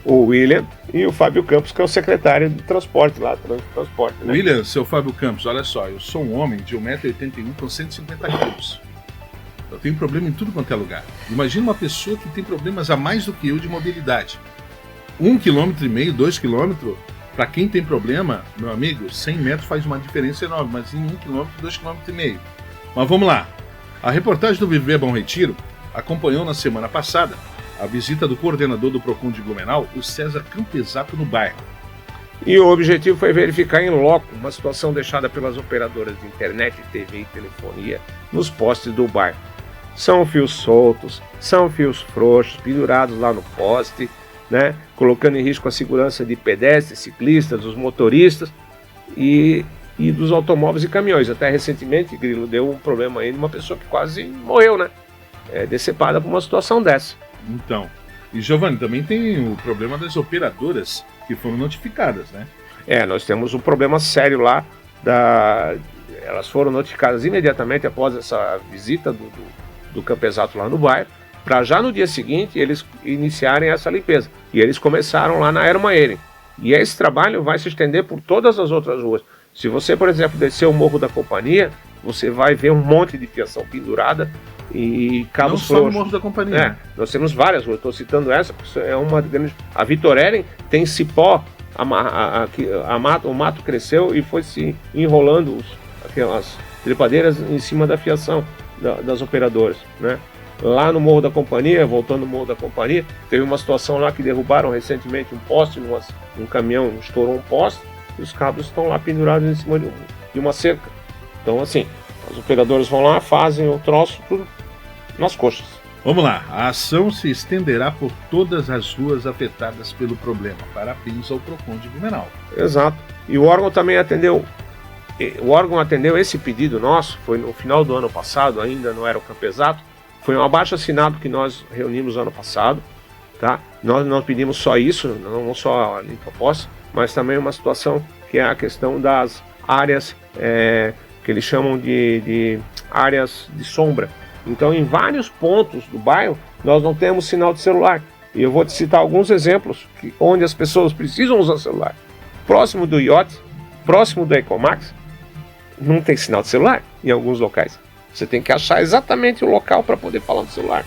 O William e o Fábio Campos, que é o secretário de transporte lá, transporte, né? William, seu Fábio Campos, olha só, eu sou um homem de 1,81 m com 150 kg. Eu tenho problema em tudo quanto é lugar. Imagina uma pessoa que tem problemas a mais do que eu de mobilidade. 1,5 km, 2 km, para quem tem problema, meu amigo, 100 metros faz uma diferença enorme, mas em 1 km, 2,5 km. Mas vamos lá. A reportagem do Viver Bom Retiro acompanhou na semana passada a visita do coordenador do PROCON de Blumenau, o César Campesato, no bairro. E o objetivo foi verificar em loco uma situação deixada pelas operadoras de internet, TV e telefonia nos postes do bairro. São fios soltos, são fios frouxos, pendurados lá no poste, né, colocando em risco a segurança de pedestres, ciclistas, dos motoristas e dos automóveis e caminhões. Até recentemente, Grilo, deu um problema aí de uma pessoa que quase morreu, né? Decepada por uma situação dessa. Então, e Giovanni, também tem o problema das operadoras que foram notificadas, né? Nós temos um problema sério lá, elas foram notificadas imediatamente após essa visita do Campesato lá no bairro, para já no dia seguinte eles iniciarem essa limpeza. E eles começaram lá na Erma-Eren. E esse trabalho vai se estender por todas as outras ruas. Se você, por exemplo, descer o Morro da Companhia, você vai ver um monte de fiação pendurada e cabos não só no frouxos. Morro da Companhia. Nós temos várias ruas, estou citando essa, porque é uma grande... A Vitor Eren tem cipó, o mato cresceu e foi se enrolando aquelas trepadeiras em cima da fiação das operadoras, né? Lá no Morro da Companhia, voltando no Morro da Companhia, teve uma situação lá que derrubaram recentemente um poste, um caminhão estourou um poste e os cabos estão lá pendurados em cima de uma cerca. Então, assim, os operadores vão lá, fazem o troço, tudo nas coxas. Vamos lá, a ação se estenderá por todas as ruas afetadas pelo problema. Parabéns ao PROCON de Blumenau. Exato. E o órgão também atendeu. O órgão atendeu esse pedido nosso, foi no final do ano passado, ainda não era o Campesato, foi um abaixo-assinado que nós reunimos ano passado, tá? Nós não pedimos só isso, não só a limpa-poste, mas também uma situação que é a questão das áreas que eles chamam de áreas de sombra. Então, em vários pontos do bairro, nós não temos sinal de celular. E eu vou te citar alguns exemplos onde as pessoas precisam usar celular. Próximo do Iote, próximo do Ecomax, não tem sinal de celular em alguns locais. Você tem que achar exatamente o local para poder falar no celular.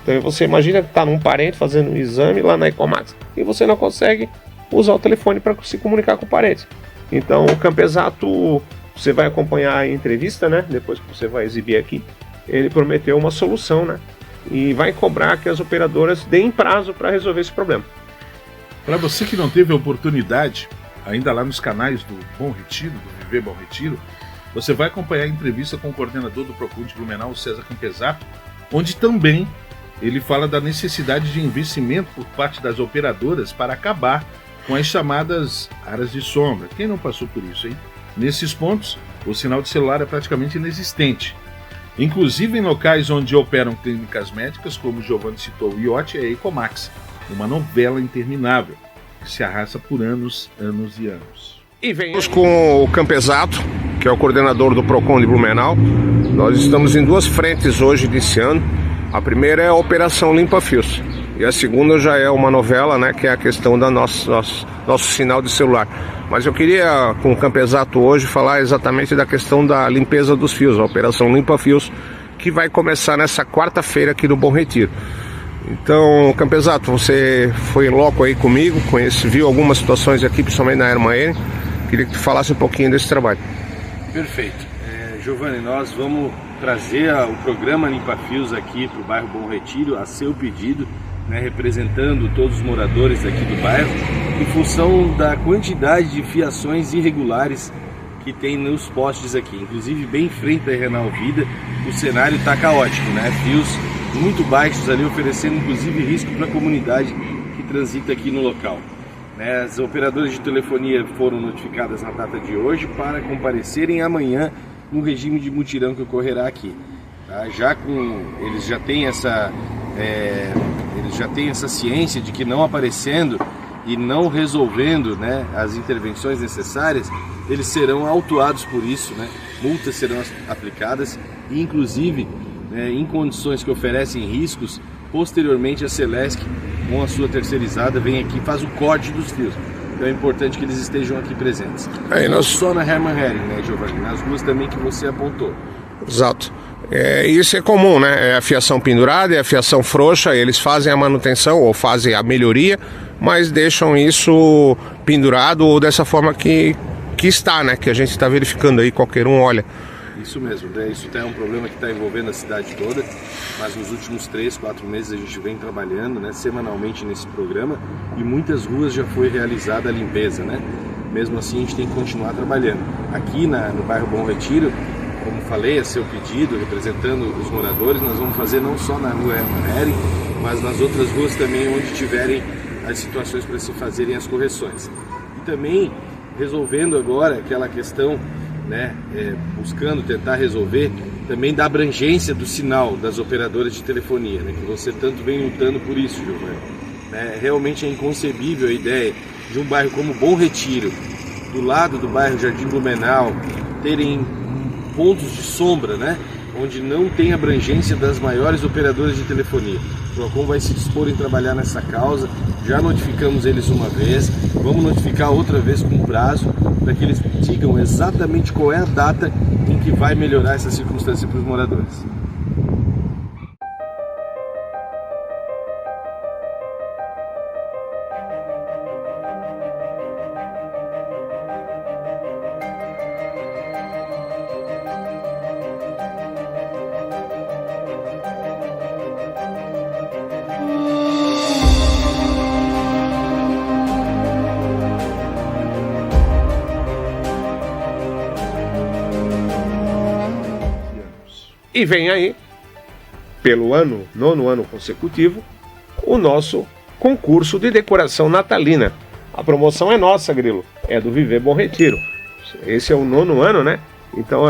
Então você imagina que está num parente fazendo um exame lá na Ecomax e você não consegue usar o telefone para se comunicar com o parente. Então o Campesato, você vai acompanhar a entrevista, né? Depois que você vai exibir aqui, ele prometeu uma solução, né? E vai cobrar que as operadoras deem prazo para resolver esse problema. Para você que não teve a oportunidade, ainda lá nos canais do Bom Retiro, do Viver Bom Retiro, você vai acompanhar a entrevista com o coordenador do PROCON de Blumenau, o César Campesato, onde também ele fala da necessidade de investimento por parte das operadoras para acabar com as chamadas áreas de sombra. Quem não passou por isso, hein? Nesses pontos, o sinal de celular é praticamente inexistente. Inclusive em locais onde operam clínicas médicas, como o Giovanni citou, o Iote e a Ecomax, uma novela interminável que se arrasta por anos, anos e anos. E vemos com o Campesato, que é o coordenador do PROCON de Blumenau. Nós estamos em duas frentes hoje desse ano. A primeira é a Operação Limpa Fios. E a segunda já é uma novela, né, que é a questão do nosso sinal de celular. Mas eu queria, com o Campesato hoje, falar exatamente da questão da limpeza dos fios, a Operação Limpa Fios, que vai começar nessa quarta-feira aqui no Bom Retiro. Então, Campesato, você foi loco aí comigo, viu algumas situações aqui, principalmente na Erma-Eren. Queria que tu falasse um pouquinho desse trabalho. Perfeito. Giovanni, nós vamos trazer o programa Limpa Fios aqui para o bairro Bom Retiro, a seu pedido, né, representando todos os moradores aqui do bairro, em função da quantidade de fiações irregulares que tem nos postes aqui. Inclusive bem em frente da Renal Vida, o cenário está caótico, né? Fios muito baixos ali, oferecendo inclusive risco para a comunidade que transita aqui no local. As operadoras de telefonia foram notificadas na data de hoje para comparecerem amanhã no regime de mutirão que ocorrerá aqui. Tá? Eles já têm essa ciência de que não aparecendo e não resolvendo, né, as intervenções necessárias, eles serão autuados por isso, né? Multas serão aplicadas e, inclusive, em condições que oferecem riscos, posteriormente a Celesc, com a sua terceirizada, vem aqui e faz o corte dos fios. Então é importante que eles estejam aqui presentes. Não só na Hermann Hering, né, Giovanni? Nas ruas também que você apontou. Exato. Isso é comum, né? É a fiação pendurada, é a fiação frouxa, eles fazem a manutenção ou fazem a melhoria, mas deixam isso pendurado ou dessa forma que está, né? Que a gente está verificando aí, qualquer um olha. Isso mesmo, né? Isso é um problema que está envolvendo a cidade toda, mas nos últimos 3, 4 meses a gente vem trabalhando, né, semanalmente nesse programa, e muitas ruas já foi realizada a limpeza, né? Mesmo assim a gente tem que continuar trabalhando. Aqui no bairro Bom Retiro, como falei, a seu pedido, representando os moradores, nós vamos fazer não só na rua Hermann Hering, mas nas outras ruas também onde tiverem as situações para se fazerem as correções. E também resolvendo agora aquela questão, né, buscando tentar resolver também da abrangência do sinal das operadoras de telefonia, né, que você tanto vem lutando por isso, Giovanni. Realmente é inconcebível a ideia de um bairro como Bom Retiro, do lado do bairro Jardim Blumenau, terem pontos de sombra, né, onde não tem abrangência das maiores operadoras de telefonia. O Procon vai se dispor em trabalhar nessa causa, já notificamos eles uma vez, vamos notificar outra vez com prazo, para que eles digam exatamente qual é a data em que vai melhorar essa circunstância para os moradores. E vem aí, pelo nono ano consecutivo, o nosso concurso de decoração natalina. A promoção é nossa, Grilo, é do Viver Bom Retiro. Esse é o 9º ano, né? Então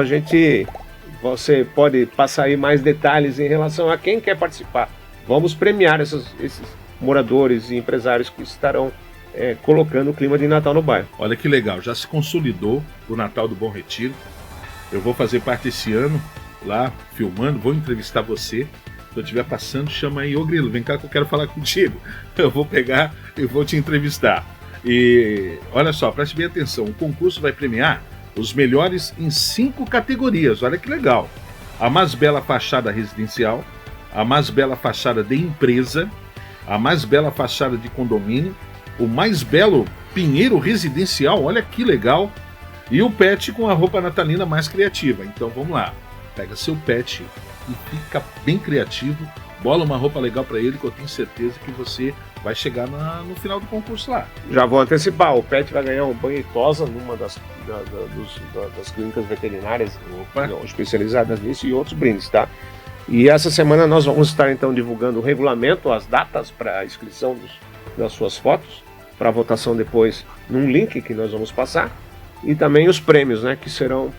você pode passar aí mais detalhes em relação a quem quer participar. Vamos premiar esses moradores e empresários que estarão colocando o clima de Natal no bairro. Olha que legal, já se consolidou o Natal do Bom Retiro. Eu vou fazer parte esse ano lá, filmando, vou entrevistar você. Se eu estiver passando, chama aí, ô Grilo, vem cá que eu quero falar contigo. Eu vou pegar e vou te entrevistar. E olha só, preste bem atenção, o concurso vai premiar os melhores em 5 categorias, olha que legal. A mais bela fachada residencial, a mais bela fachada de empresa, a mais bela fachada de condomínio, o mais belo pinheiro residencial, olha que legal, e o pet com a roupa natalina mais criativa. Então vamos lá. Pega seu pet e fica bem criativo, bola uma roupa legal para ele, que eu tenho certeza que você vai chegar no final do concurso lá. Já vou antecipar, o pet vai ganhar um banho e tosa numa das clínicas veterinárias especializadas nisso e outros brindes, tá? E essa semana nós vamos estar então divulgando o regulamento, as datas para a inscrição das suas fotos, para votação depois num link que nós vamos passar, e também os prêmios, né, que serão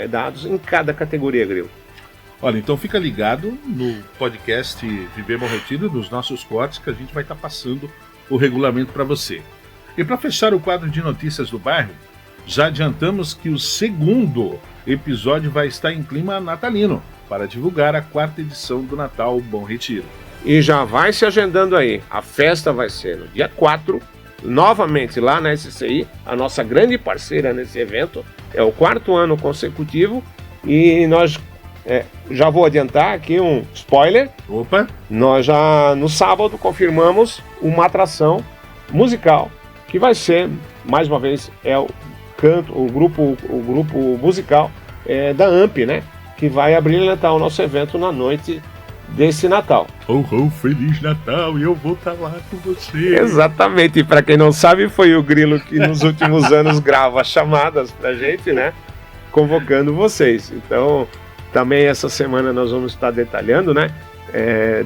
dados em cada categoria, Grilo. Olha, então fica ligado no podcast Viver Bom Retiro, nos nossos cortes, que a gente vai estar passando o regulamento para você. E para fechar o quadro de notícias do bairro, já adiantamos que o 2º episódio vai estar em clima natalino, para divulgar a 4ª edição do Natal Bom Retiro. E já vai se agendando aí, a festa vai ser no dia 4, novamente lá na SCI, a nossa grande parceira nesse evento, é o 4º ano consecutivo, e nós já vou adiantar aqui um spoiler. Opa! Nós já no sábado confirmamos uma atração musical, que vai ser, mais uma vez, o grupo musical da AMP, né? que vai abrilhantar o nosso evento na noite desse Natal. Feliz Natal, e eu vou estar lá com você. Exatamente, e para quem não sabe, foi o Grilo que nos últimos anos grava chamadas pra gente, né? Convocando vocês. Então, também essa semana nós vamos estar detalhando, né?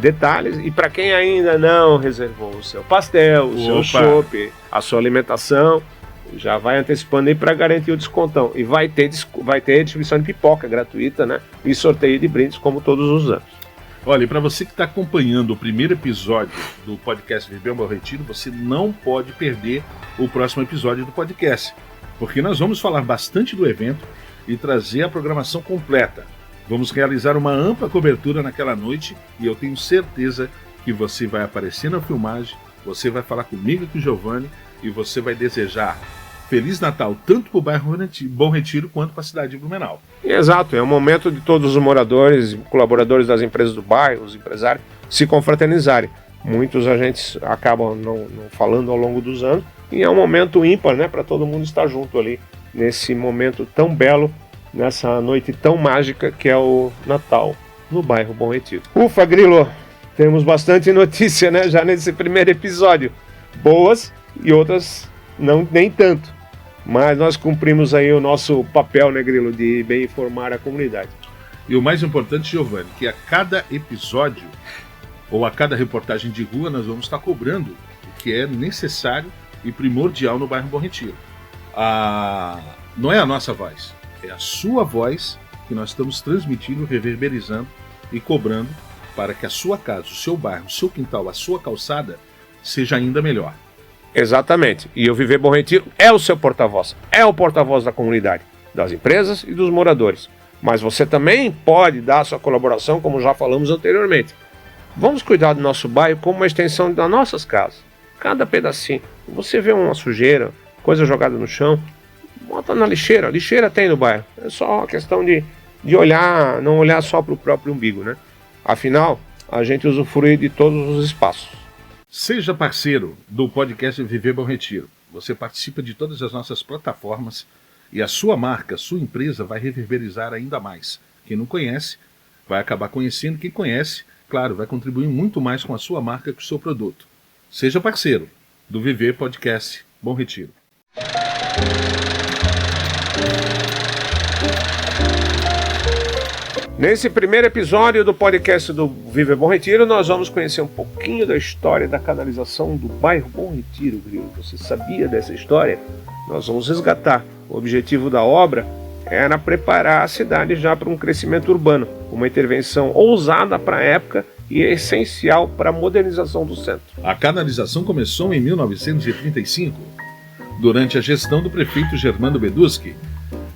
Detalhes, e para quem ainda não reservou o seu pastel, o seu chopp, a sua alimentação, já vai antecipando aí para garantir o descontão. E vai ter distribuição de pipoca gratuita, né? E sorteio de brindes, como todos os anos. Olha, e para você que está acompanhando o primeiro episódio do podcast Viver Bom Retiro, você não pode perder o próximo episódio do podcast, porque nós vamos falar bastante do evento e trazer a programação completa. Vamos realizar uma ampla cobertura naquela noite e eu tenho certeza que você vai aparecer na filmagem, você vai falar comigo e com o Giovanni e você vai desejar Feliz Natal tanto para o bairro Bom Retiro quanto para a cidade de Blumenau. Exato, é o momento de todos os moradores, colaboradores das empresas do bairro, os empresários, se confraternizarem. Muitos agentes acabam não falando ao longo dos anos e é um momento ímpar, né, para todo mundo estar junto ali, nesse momento tão belo, nessa noite tão mágica que é o Natal no bairro Bom Retiro. Ufa, Grilo, temos bastante notícia, né, já nesse primeiro episódio. Boas e outras nem tanto. Mas nós cumprimos aí o nosso papel, né, Grilo, de bem informar a comunidade. E o mais importante, Giovanni, que a cada episódio ou a cada reportagem de rua nós vamos estar cobrando o que é necessário e primordial no bairro Bom Retiro. Não é a nossa voz, é a sua voz que nós estamos transmitindo, reverberizando e cobrando para que a sua casa, o seu bairro, o seu quintal, a sua calçada seja ainda melhor. Exatamente, e o Viver Bom Retiro é o seu porta-voz, é o porta-voz da comunidade, das empresas e dos moradores. Mas você também pode dar a sua colaboração, como já falamos anteriormente. Vamos cuidar do nosso bairro como uma extensão das nossas casas. Cada pedacinho. Você vê uma sujeira, coisa jogada no chão, bota na lixeira. Lixeira tem no bairro. É só uma questão de olhar, não olhar só para o próprio umbigo, né? Afinal, a gente usufrui de todos os espaços. Seja parceiro do podcast Viver Bom Retiro. Você participa de todas as nossas plataformas e a sua marca, a sua empresa vai reverberizar ainda mais. Quem não conhece, vai acabar conhecendo. Quem conhece, claro, vai contribuir muito mais com a sua marca e com o seu produto. Seja parceiro do Viver Podcast Bom Retiro. Nesse primeiro episódio do podcast do Viver Bom Retiro, nós vamos conhecer um pouquinho da história da canalização do bairro Bom Retiro, Grilo. Você sabia dessa história? Nós vamos resgatar. O objetivo da obra era preparar a cidade já para um crescimento urbano, uma intervenção ousada para a época e essencial para a modernização do centro. A canalização começou em 1935, durante a gestão do prefeito Germano Beduschi,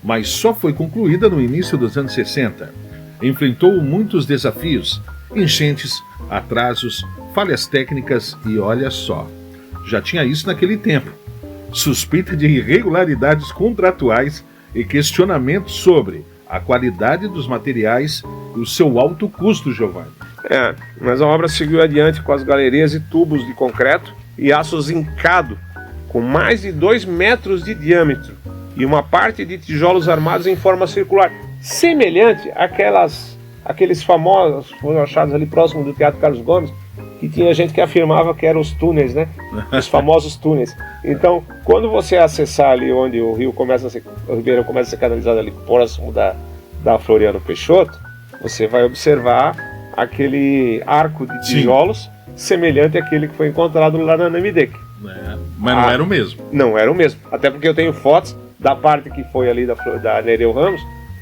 mas só foi concluída no início dos anos 60. Enfrentou muitos desafios, enchentes, atrasos, falhas técnicas e olha só, já tinha isso naquele tempo. Suspeita de irregularidades contratuais e questionamentos sobre a qualidade dos materiais e o seu alto custo, Giovanni. Mas a obra seguiu adiante com as galerias e tubos de concreto e aço zincado com mais de 2 metros de diâmetro e uma parte de tijolos armados em forma circular, semelhante àqueles famosos que foram achados ali próximo do Teatro Carlos Gomes, que tinha gente que afirmava que eram os túneis, né? Os famosos túneis. Então, quando você acessar ali onde o Ribeirão começa a ser canalizado ali próximo da Floriano Peixoto, você vai observar aquele arco de tijolos semelhante àquele que foi encontrado lá na Namidec. Mas não era o mesmo. Não era o mesmo. Até porque eu tenho fotos da parte que foi ali da Nereu Ramos,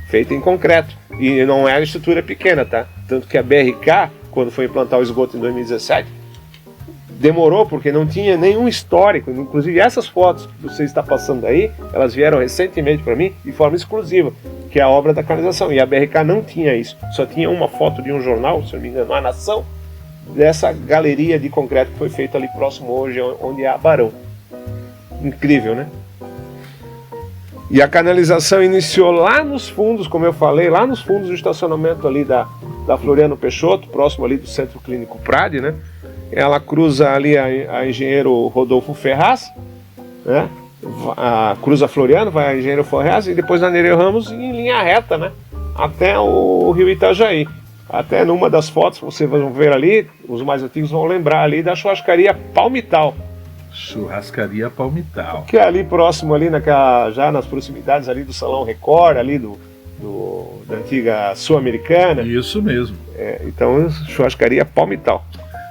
feita em concreto. E não é estrutura pequena, tá? Tanto que a BRK, quando foi implantar o esgoto em 2017, demorou porque não tinha nenhum histórico. Inclusive essas fotos que você está passando aí, elas vieram recentemente para mim de forma exclusiva, que é a obra da canalização. E a BRK não tinha isso. Só tinha uma foto de um jornal, se não me engano, A Nação, dessa galeria de concreto que foi feita ali próximo hoje, onde é a Barão. Incrível, né? E a canalização iniciou lá nos fundos, como eu falei, lá nos fundos do estacionamento ali da Floriano Peixoto, próximo ali do Centro Clínico Prade, né? Ela cruza ali a Engenheiro Rodolfo Ferraz, né? Cruza Floriano, vai a Engenheiro Ferraz e depois na Nereu Ramos em linha reta, né? até o rio Itajaí. Até numa das fotos, vocês vão ver ali, os mais antigos vão lembrar ali da churrascaria Palmital. Churrascaria Palmital. Que é ali próximo, ali já nas proximidades ali do Salão Record, ali da antiga Sul-Americana. Isso mesmo. Então, churrascaria Palmital.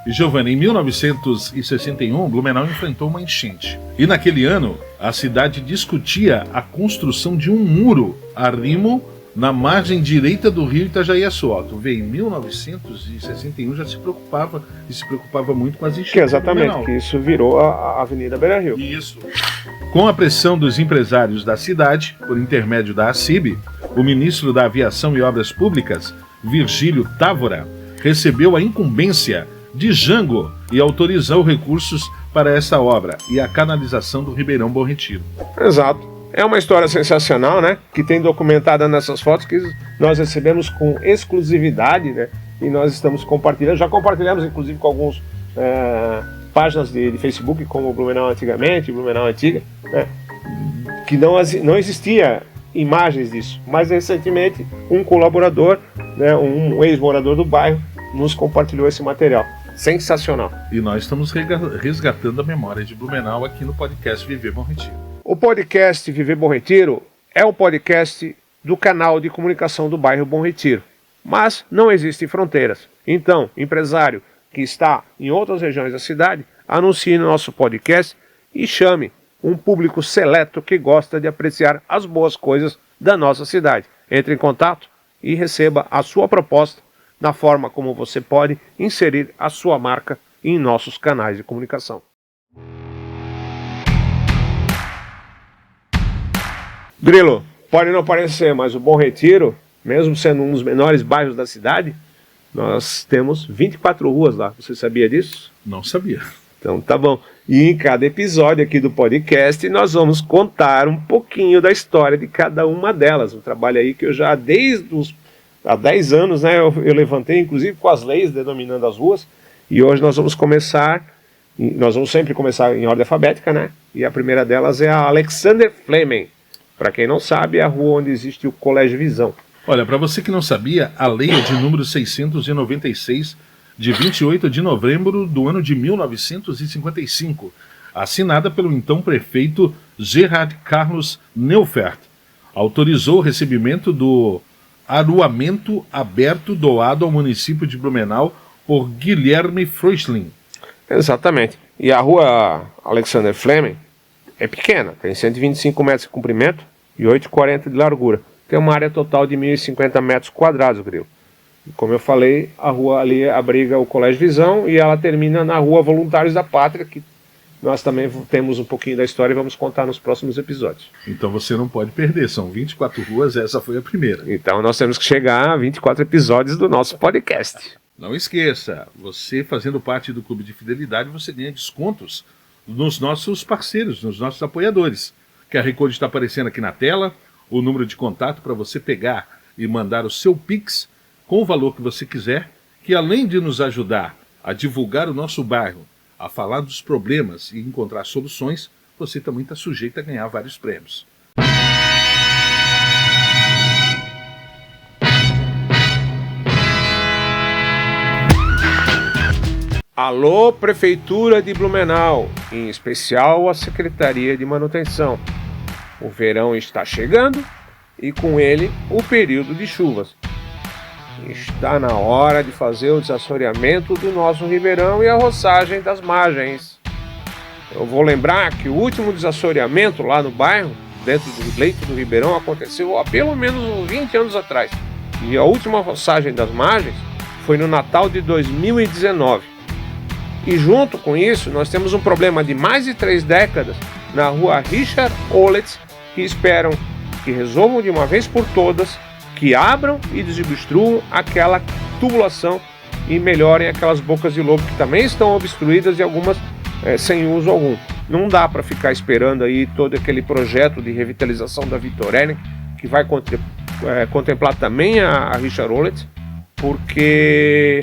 E Giovanni, em 1961, Blumenau enfrentou uma enchente. E naquele ano, a cidade discutia a construção de um muro arrimo na margem direita do rio Itajaí-Açu. Tu vê, em 1961 já se preocupava, e se preocupava muito com as enchentes. Que exatamente, que isso virou a Avenida Beira-Rio. Isso. Com a pressão dos empresários da cidade, por intermédio da ACIB, o ministro da Aviação e Obras Públicas, Virgílio Távora, recebeu a incumbência de Jango e autorizou recursos para essa obra e a canalização do Ribeirão Bom Retiro. Exato. É uma história sensacional, né? Que tem documentada nessas fotos que nós recebemos com exclusividade, né? E nós estamos compartilhando. Já compartilhamos, inclusive, com algumas páginas de Facebook, como o Blumenau Antigamente, Blumenau Antiga, né? Que não existia imagens disso. Mas, recentemente, um colaborador, né, um ex-morador do bairro, nos compartilhou esse material. Sensacional. E nós estamos resgatando a memória de Blumenau aqui no podcast Viver Bom Retiro. O podcast Viver Bom Retiro é o podcast do canal de comunicação do bairro Bom Retiro. Mas não existem fronteiras. Então, empresário que está em outras regiões da cidade, anuncie no nosso podcast e chame um público seleto que gosta de apreciar as boas coisas da nossa cidade. Entre em contato e receba a sua proposta da forma como você pode inserir a sua marca em nossos canais de comunicação. Grilo, pode não parecer, mas o Bom Retiro, mesmo sendo um dos menores bairros da cidade, nós temos 24 ruas lá. Você sabia disso? Não sabia. Então tá bom. E em cada episódio aqui do podcast nós vamos contar um pouquinho da história de cada uma delas. Um trabalho aí que eu já há 10 anos, né, eu levantei, inclusive com as leis denominando as ruas. E hoje nós vamos sempre começar em ordem alfabética, né? E a primeira delas é a Alexander Fleming. Para quem não sabe, é a rua onde existe o Colégio Visão. Olha, para você que não sabia, a lei é de número 696, de 28 de novembro do ano de 1955, assinada pelo então prefeito Gerhard Carlos Neufert. Autorizou o recebimento do arruamento aberto doado ao município de Blumenau por Guilherme Freusling. Exatamente. E a rua Alexander Fleming é pequena, tem 125 metros de comprimento e 8,40 de largura. Tem uma área total de 1.050 metros quadrados, Grilo. Como eu falei, a rua ali abriga o Colégio Visão e ela termina na rua Voluntários da Pátria, que nós também temos um pouquinho da história e vamos contar nos próximos episódios. Então você não pode perder, são 24 ruas, essa foi a primeira. Então nós temos que chegar a 24 episódios do nosso podcast. Não esqueça, você fazendo parte do Clube de Fidelidade, você ganha descontos nos nossos parceiros, nos nossos apoiadores. Que a Record está aparecendo aqui na tela, o número de contato para você pegar e mandar o seu Pix com o valor que você quiser, que além de nos ajudar a divulgar o nosso bairro, a falar dos problemas e encontrar soluções, você também está sujeito a ganhar vários prêmios. Alô, Prefeitura de Blumenau, em especial a Secretaria de Manutenção. O verão está chegando e com ele o período de chuvas. Está na hora de fazer o desassoreamento do nosso ribeirão e a roçagem das margens. Eu vou lembrar que o último desassoreamento lá no bairro, dentro do leito do ribeirão, aconteceu há pelo menos uns 20 anos atrás. E a última roçagem das margens foi no Natal de 2019. E junto com isso, nós temos um problema de mais de 3 décadas na rua Richard Olets, que esperam que resolvam de uma vez por todas, que abram e desobstruam aquela tubulação e melhorem aquelas bocas de lobo que também estão obstruídas e algumas sem uso algum. Não dá para ficar esperando aí todo aquele projeto de revitalização da Vitorene, que vai contemplar também a Richard Olets, porque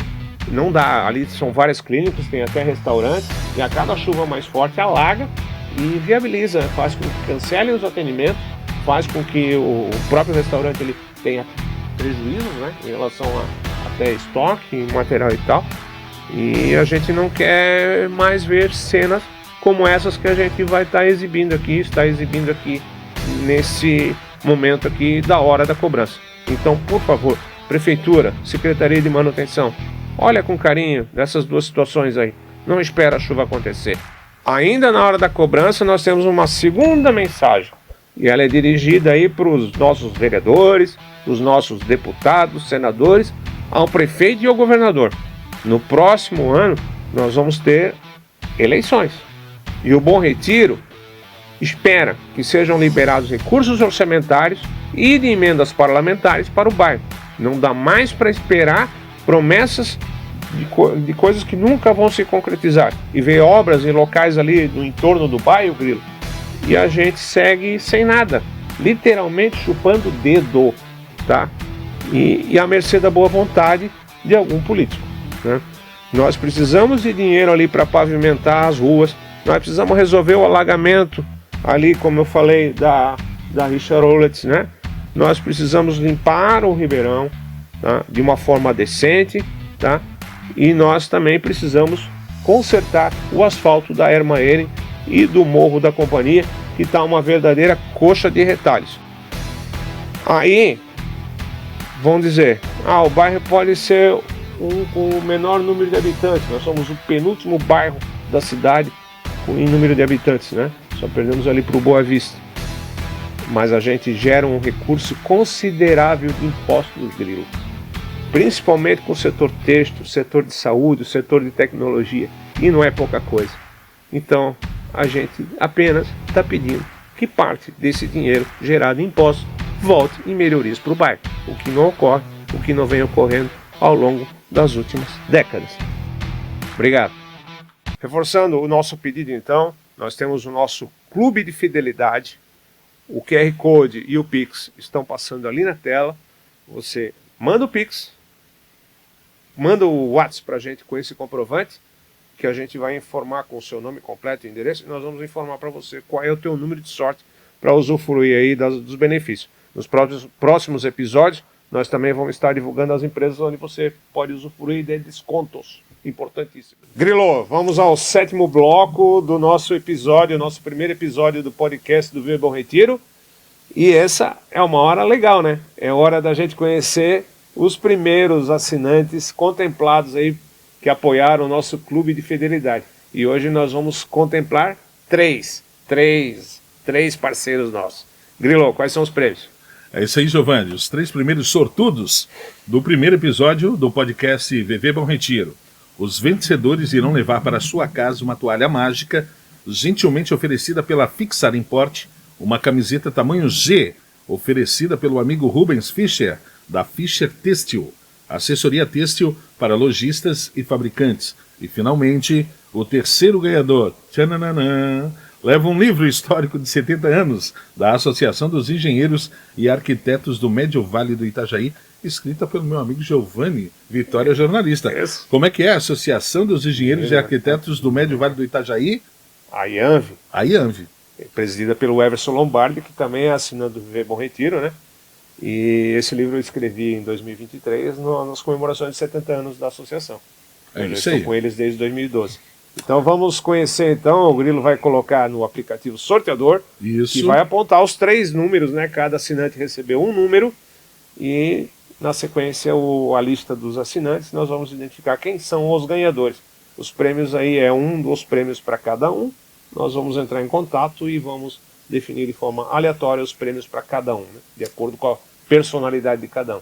não dá, ali são várias clínicas, tem até restaurantes, e a cada chuva mais forte alaga e inviabiliza, faz com que cancelem os atendimentos, faz com que o próprio restaurante ele tenha prejuízos, né, em relação a até estoque, material e tal. E a gente não quer mais ver cenas como essas que a gente vai estar exibindo aqui nesse momento aqui da hora da cobrança. Então, por favor, Prefeitura, Secretaria de Manutenção, olha com carinho dessas duas situações aí. Não espera a chuva acontecer. Ainda na hora da cobrança, nós temos uma segunda mensagem. E ela é dirigida aí para os nossos vereadores, os nossos deputados, senadores, ao prefeito e ao governador. No próximo ano, nós vamos ter eleições. E o Bom Retiro espera que sejam liberados recursos orçamentários e de emendas parlamentares para o bairro. Não dá mais para esperar promessas de coisas que nunca vão se concretizar. E ver obras em locais ali no entorno do bairro, Grilo, e a gente segue sem nada, literalmente chupando o dedo, tá? E à mercê da boa vontade de algum político, né? Nós precisamos de dinheiro ali para pavimentar as ruas, nós precisamos resolver o alagamento ali, como eu falei, da Richard Rollets, né? Nós precisamos limpar o Ribeirão, tá? De uma forma decente, tá? E nós também precisamos consertar o asfalto da Ermaeren e do Morro da Companhia, que está uma verdadeira coxa de retalhos. Aí vão dizer, o bairro pode ser com o menor número de habitantes, nós somos o penúltimo bairro da cidade em número de habitantes, né? Só perdemos ali para o Boa Vista. Mas a gente gera um recurso considerável de impostos, Grilo. Principalmente com o setor têxtil, o setor de saúde, o setor de tecnologia. E não é pouca coisa. Então, a gente apenas está pedindo que parte desse dinheiro gerado em impostos volte em melhorias para o bairro. O que não ocorre, o que não vem ocorrendo ao longo das últimas décadas. Obrigado. Reforçando o nosso pedido, então, nós temos o nosso Clube de Fidelidade. O QR Code e o Pix estão passando ali na tela. Você manda o Pix, manda o WhatsApp para a gente com esse comprovante, que a gente vai informar com o seu nome completo e endereço, e nós vamos informar para você qual é o teu número de sorte para usufruir aí dos benefícios. Nos próximos episódios, nós também vamos estar divulgando as empresas onde você pode usufruir de descontos. Importantíssimo. Grilo, vamos ao 7º bloco do nosso episódio, nosso primeiro episódio do podcast do Viver Bom Retiro. E essa é uma hora legal, né? É hora da gente conhecer os primeiros assinantes contemplados aí que apoiaram o nosso Clube de Fidelidade. E hoje nós vamos contemplar três parceiros nossos. Grilo, quais são os prêmios? É isso aí, Giovanni. Os 3 primeiros sortudos do primeiro episódio do podcast Viver Bom Retiro. Os vencedores irão levar para sua casa uma toalha mágica, gentilmente oferecida pela Fixar Import, uma camiseta tamanho G, oferecida pelo amigo Rubens Fischer, da Fischer Têxtil, assessoria têxtil para lojistas e fabricantes. E, finalmente, o terceiro ganhador, tchananã, leva um livro histórico de 70 anos da Associação dos Engenheiros e Arquitetos do Médio Vale do Itajaí, escrita pelo meu amigo Giovanni Vitória, jornalista. Isso. Como é que é a Associação dos Engenheiros e Arquitetos do Médio Vale do Itajaí? A IANV. A IANV. Presidida pelo Everson Lombardi, que também é assinando do Viver Bom Retiro, né? E esse livro eu escrevi em 2023, nas comemorações de 70 anos da associação. É Eu isso estou aí. com eles desde 2012. Então vamos conhecer, então, o Grilo vai colocar no aplicativo sorteador, Isso. que vai apontar os 3 números, né? Cada assinante recebeu um número e, na sequência, a lista dos assinantes, nós vamos identificar quem são os ganhadores. Os prêmios aí é um dos prêmios para cada um. Nós vamos entrar em contato e vamos definir de forma aleatória os prêmios para cada um, né? De acordo com a personalidade de cada um.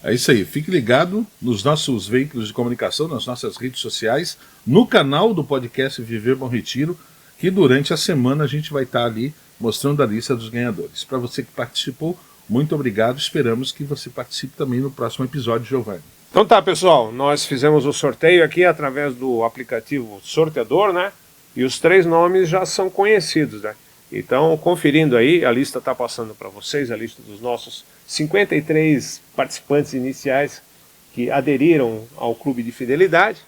É isso aí, fique ligado nos nossos veículos de comunicação, nas nossas redes sociais, no canal do podcast Viver Bom Retiro, que durante a semana a gente vai estar ali mostrando a lista dos ganhadores. Para você que participou, muito obrigado, esperamos que você participe também no próximo episódio, Giovanni. Então tá, pessoal, nós fizemos o sorteio aqui através do aplicativo sorteador, né? E os 3 nomes já são conhecidos, né? Então, conferindo aí, a lista está passando para vocês, a lista dos nossos 53 participantes iniciais que aderiram ao Clube de Fidelidade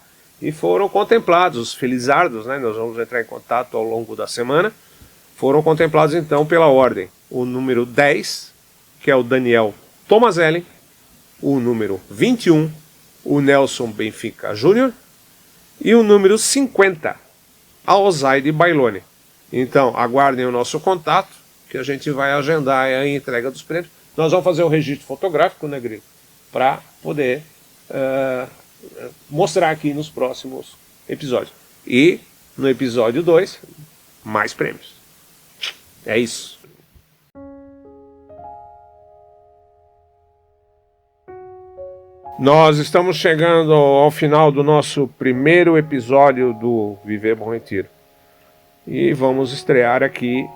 e foram contemplados, os felizardos, né? Nós vamos entrar em contato ao longo da semana. Foram contemplados então pela ordem. O número 10, que é o Daniel Tomazelli, o número 21, o Nelson Benfica Júnior, e o número 50, a Osaide Bailone. Então, aguardem o nosso contato, que a gente vai agendar a entrega dos prêmios. Nós vamos fazer o registro fotográfico, né, Grilo? Para poder mostrar aqui nos próximos episódios. E no episódio 2, mais prêmios. É isso. Nós estamos chegando ao final do nosso primeiro episódio do Viver Bom Retiro. E vamos estrear aqui,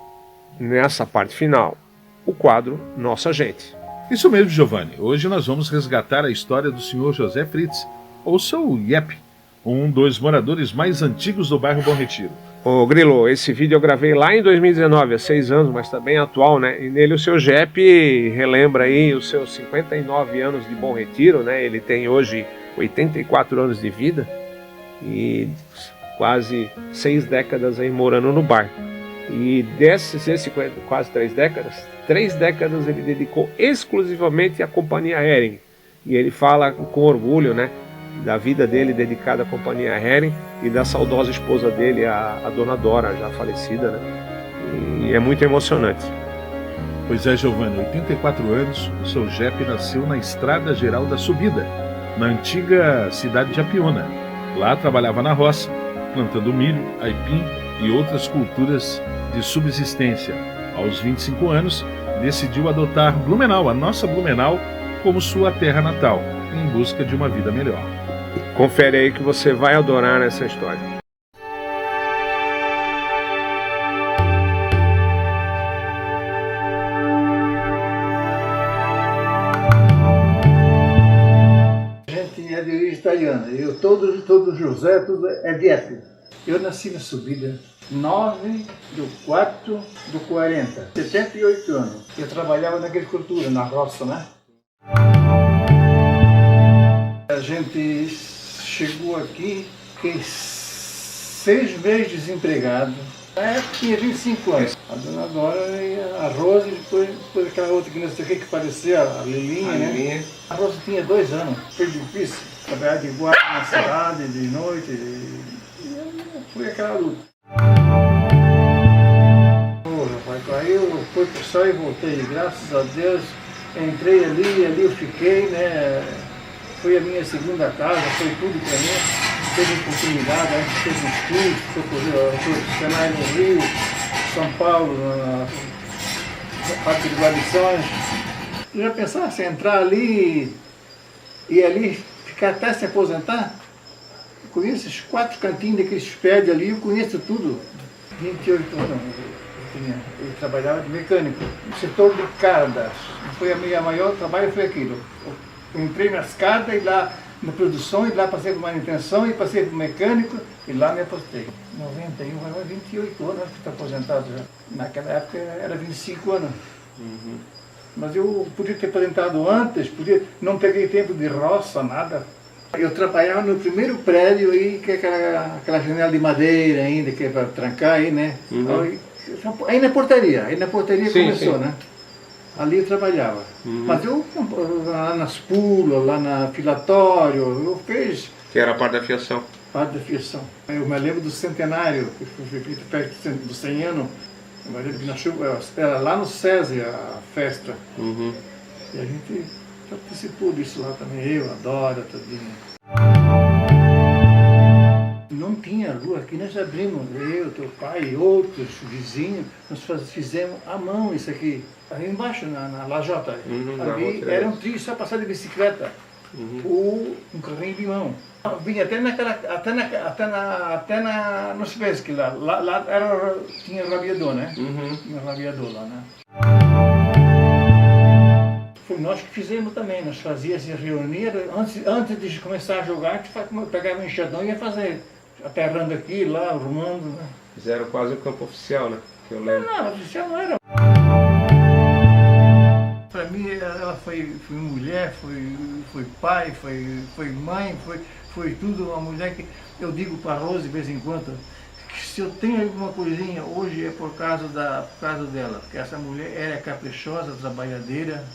nessa parte final, o quadro Nossa Gente. Isso mesmo, Giovanni. Hoje nós vamos resgatar a história do senhor José Fritz, ou seu Iep, um dos moradores mais antigos do bairro Bom Retiro. Ô Grilo, esse vídeo eu gravei lá em 2019, há 6 anos, mas está bem atual, né? E nele o seu Jepe relembra aí os seus 59 anos de Bom Retiro, né? Ele tem hoje 84 anos de vida e quase 6 décadas aí morando no bairro. E desses quase 3 décadas, 3 décadas ele dedicou exclusivamente à companhia Hering. E ele fala com orgulho, né, da vida dele dedicada à companhia Hering e da saudosa esposa dele, a dona Dora, já falecida, né? E é muito emocionante. Pois é, Giovanni, 84 anos, o seu Jepe nasceu na Estrada Geral da Subida, na antiga cidade de Apiúna. Lá trabalhava na roça, plantando milho, aipim e outras culturas de subsistência. Aos 25 anos, decidiu adotar Blumenau, a nossa Blumenau, como sua terra natal, em busca de uma vida melhor. Confere aí que você vai adorar essa história. A gente é de origem italiana. Eu, todo José, tudo é Vieto. Eu nasci na Subida, 9/4/40, 78 anos. Eu trabalhava na agricultura, na roça, né? A gente chegou aqui, fiquei 6 meses desempregado. Na época tinha 25 anos. A dona Dora e a Rose, depois aquela outra que não sei o que parecia, a Lilinha, né? A Rose tinha 2 anos, foi difícil. Trabalhar de guarda na cidade, de noite, e foi aquela luta. Aí eu fui pro céu e voltei, graças a Deus. Entrei ali eu fiquei, né? Foi a minha segunda casa, foi tudo para mim. Teve oportunidade, a gente fez um estudo, foi profissionais no Rio, São Paulo, na parte de guarnições. Eu já pensava assim, entrar ali e ali ficar até se aposentar? Eu conheço esses 4 cantinhos daqueles prédios ali, eu conheço tudo. 28 anos eu trabalhava de mecânico, no setor de cargas. Foi a minha maior trabalho, foi aquilo. Eu entrei nas cargas e lá na produção, e lá passei por manutenção, e passei por mecânico, e lá me aposentei. 91, 28 anos que estou aposentado já. Naquela época era 25 anos. Uhum. Mas eu podia ter aposentado antes, não peguei tempo de roça, nada. Eu trabalhava no primeiro prédio aí, que é aquela janela de madeira ainda, que é para trancar aí, né? Uhum. Aí na portaria sim, começou, sim, né? Ali eu trabalhava. Uhum. Mas eu, lá nas pulas, lá na filatório, eu fiz... Que era a parte da fiação. Parte da fiação. Eu me lembro do centenário, que foi feito perto dos 100 anos. Eu me lembro que na chuva, era lá no SESI a festa. Uhum. E a gente participou disso lá também, eu, a Dora, tadinha. Não tinha rua, aqui nós abrimos, eu, teu pai e outros vizinhos, nós fizemos à mão isso aqui. Ali embaixo, na lajota, ali era um trilho só passar de bicicleta, ou um carrinho de mão. Vinha até nos pés, que lá tinha rabiador, né? Tinha rabiador lá, né? Foi nós que fizemos também, nós fazíamos, se reunia, antes de começar a jogar, a gente pegava um enxadão e ia fazer, aterrando aqui, lá, arrumando, né? Fizeram quase o campo oficial, né? Que eu lembro. Não, oficial não era. Para mim, ela foi mulher, foi pai, foi mãe, foi tudo. Uma mulher que eu digo para a Rose de vez em quando, que se eu tenho alguma coisinha hoje é por causa dela, porque essa mulher era caprichosa, trabalhadeira,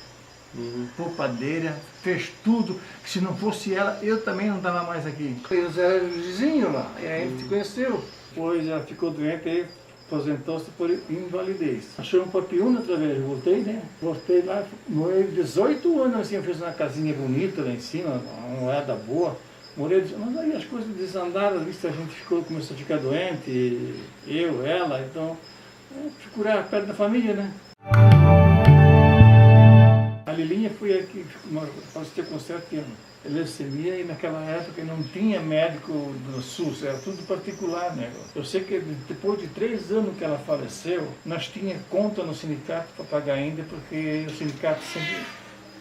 poupadeira, fez tudo. Se não fosse ela, eu também não estava mais aqui. Eu era vizinho lá, e aí a gente se conheceu. Depois ela ficou doente e aposentou-se por invalidez. Achei um papiúna outra vez, voltei, né? Voltei lá, morei 18 anos assim, eu fiz uma casinha bonita lá em cima, uma moeda boa. Morei, mas aí as coisas desandaram, visto a gente começou a ficar doente, eu, ela, então, fui curar perto da família, né? A Lilinha foi aqui, faleceu com 7 anos. Leucemia, e naquela época não tinha médico do SUS, era tudo particular, né? Eu sei que depois de 3 anos que ela faleceu, nós tínhamos conta no sindicato para pagar ainda, porque o sindicato sempre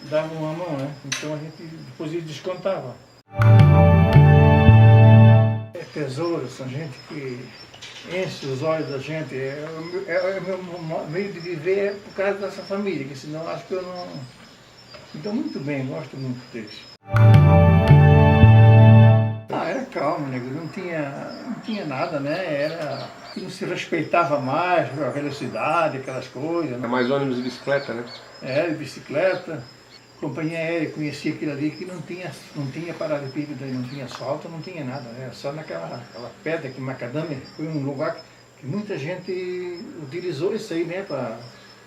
dava uma mão, né? Então a gente depois descontava. É tesouro, são gente que enche os olhos da gente. O meu meio de viver é por causa dessa família, que senão acho que eu não... Então muito bem, gosto muito deles. Era calmo, nego, não tinha nada, né? Era... Não se respeitava mais a velocidade, aquelas coisas. É mais ônibus e bicicleta, né? De bicicleta. Companhia aérea, conhecia aquilo ali que não tinha paralelepípedo, não tinha asfalto, não tinha nada, né? Só aquela pedra que macadâmia, foi um lugar que muita gente utilizou isso aí, né? Para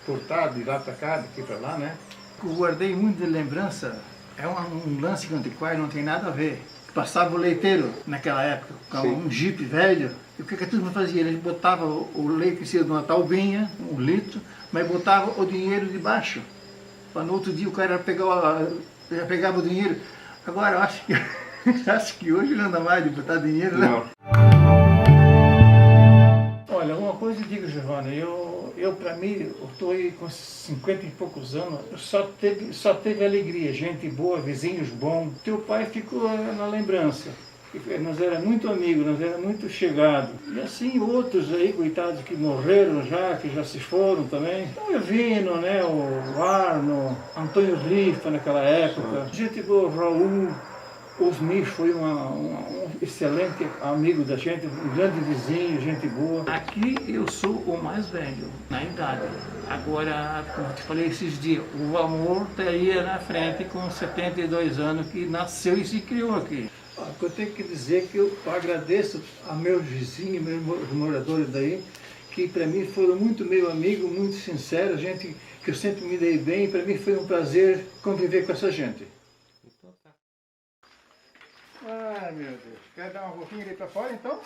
cortar de lá para cá, daqui para lá, né? Eu guardei muito de lembrança, é um lance antiquário, não tem nada a ver. Passava o leiteiro naquela época, com um jipe velho, e o que a turma fazia? Eles botavam o leite em cima de uma taubinha, 1 litro, mas botava o dinheiro debaixo. Para no outro dia o cara já pegava o dinheiro. Agora eu acho que hoje não anda mais de botar dinheiro, né? Não. Olha, uma coisa eu digo, Giovanni, eu para mim, eu estou aí com 50 e poucos anos, só teve alegria, gente boa, vizinhos bons. Teu pai ficou na lembrança. Nós éramos muito amigos, nós éramos muito chegados. E assim outros aí, coitados, que morreram já, que já se foram também. O Evino, né, o Arno, Antônio Rifa naquela época. Gente boa, Raul, Osmir foi um excelente amigo da gente, um grande vizinho, gente boa. Aqui eu sou o mais velho, na idade. Agora, como eu te falei esses dias, o amor estaria na frente com 72 anos, que nasceu e se criou aqui. Eu tenho que dizer que eu agradeço a meus vizinhos, meus moradores daí, que para mim foram muito meu amigo, muito sincero, gente que eu sempre me dei bem, e para mim foi um prazer conviver com essa gente. Ai meu Deus, quer dar uma voltinha ali para fora então?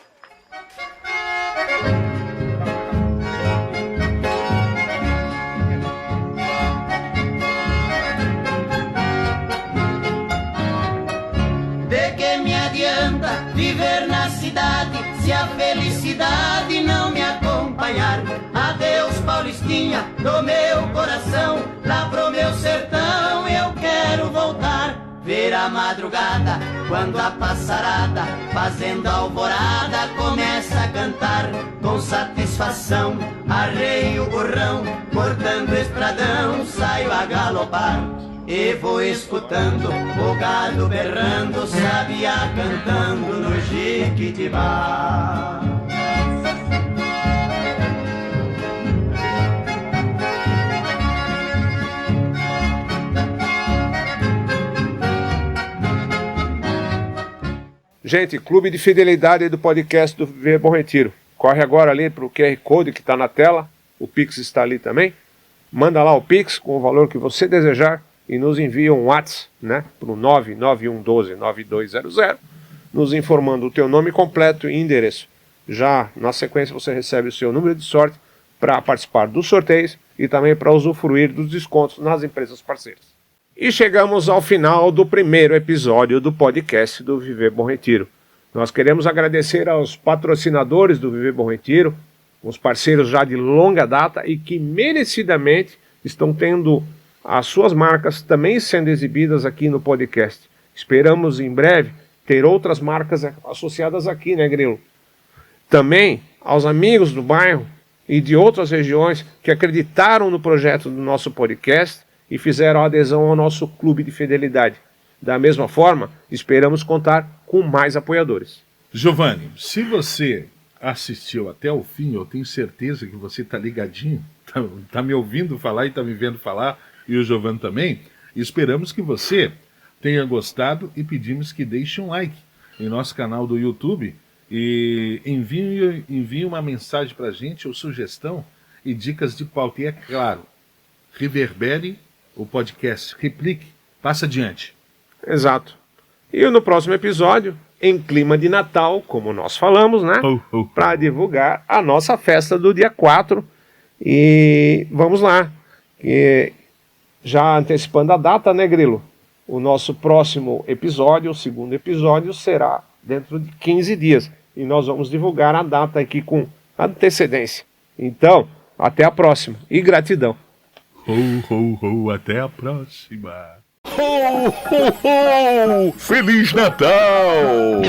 Viver na cidade, se a felicidade não me acompanhar. Adeus, Paulistinha, do meu coração, lá pro meu sertão eu quero voltar. Ver a madrugada, quando a passarada, fazendo alvorada, começa a cantar. Com satisfação, arreio o burrão, cortando o estradão, saio a galopar. E vou escutando o gado berrando, sabiá cantando no Jiquitibá. Gente, Clube de Fidelidade do podcast do Viver Bom Retiro. Corre agora ali para o QR Code que está na tela, o Pix está ali também. Manda lá o Pix com o valor que você desejar e nos envia um WhatsApp, né, para o 991129200, nos informando o teu nome completo e endereço. Já na sequência você recebe o seu número de sorte para participar dos sorteios e também para usufruir dos descontos nas empresas parceiras. E chegamos ao final do primeiro episódio do podcast do Viver Bom Retiro. Nós queremos agradecer aos patrocinadores do Viver Bom Retiro, os parceiros já de longa data e que merecidamente estão tendo as suas marcas também sendo exibidas aqui no podcast. Esperamos em breve ter outras marcas associadas aqui, né, Grilo? Também aos amigos do bairro e de outras regiões que acreditaram no projeto do nosso podcast e fizeram adesão ao nosso clube de fidelidade. Da mesma forma, esperamos contar com mais apoiadores. Giovanni, se você assistiu até o fim, eu tenho certeza que você está ligadinho, está me ouvindo falar e está me vendo falar, e o Giovanni também, Esperamos que você tenha gostado e pedimos que deixe um like em nosso canal do YouTube e envie uma mensagem para a gente ou sugestão e dicas de pauta. E é claro, reverbere o podcast, replique, passa adiante. Exato. E no próximo episódio, em clima de Natal, como nós falamos, né? Para divulgar a nossa festa do dia 4. E vamos lá. E já antecipando a data, né, Grilo? O nosso próximo episódio, o segundo episódio, será dentro de 15 dias. E nós vamos divulgar a data aqui com antecedência. Então, até a próxima. E gratidão. Até a próxima. Feliz Natal!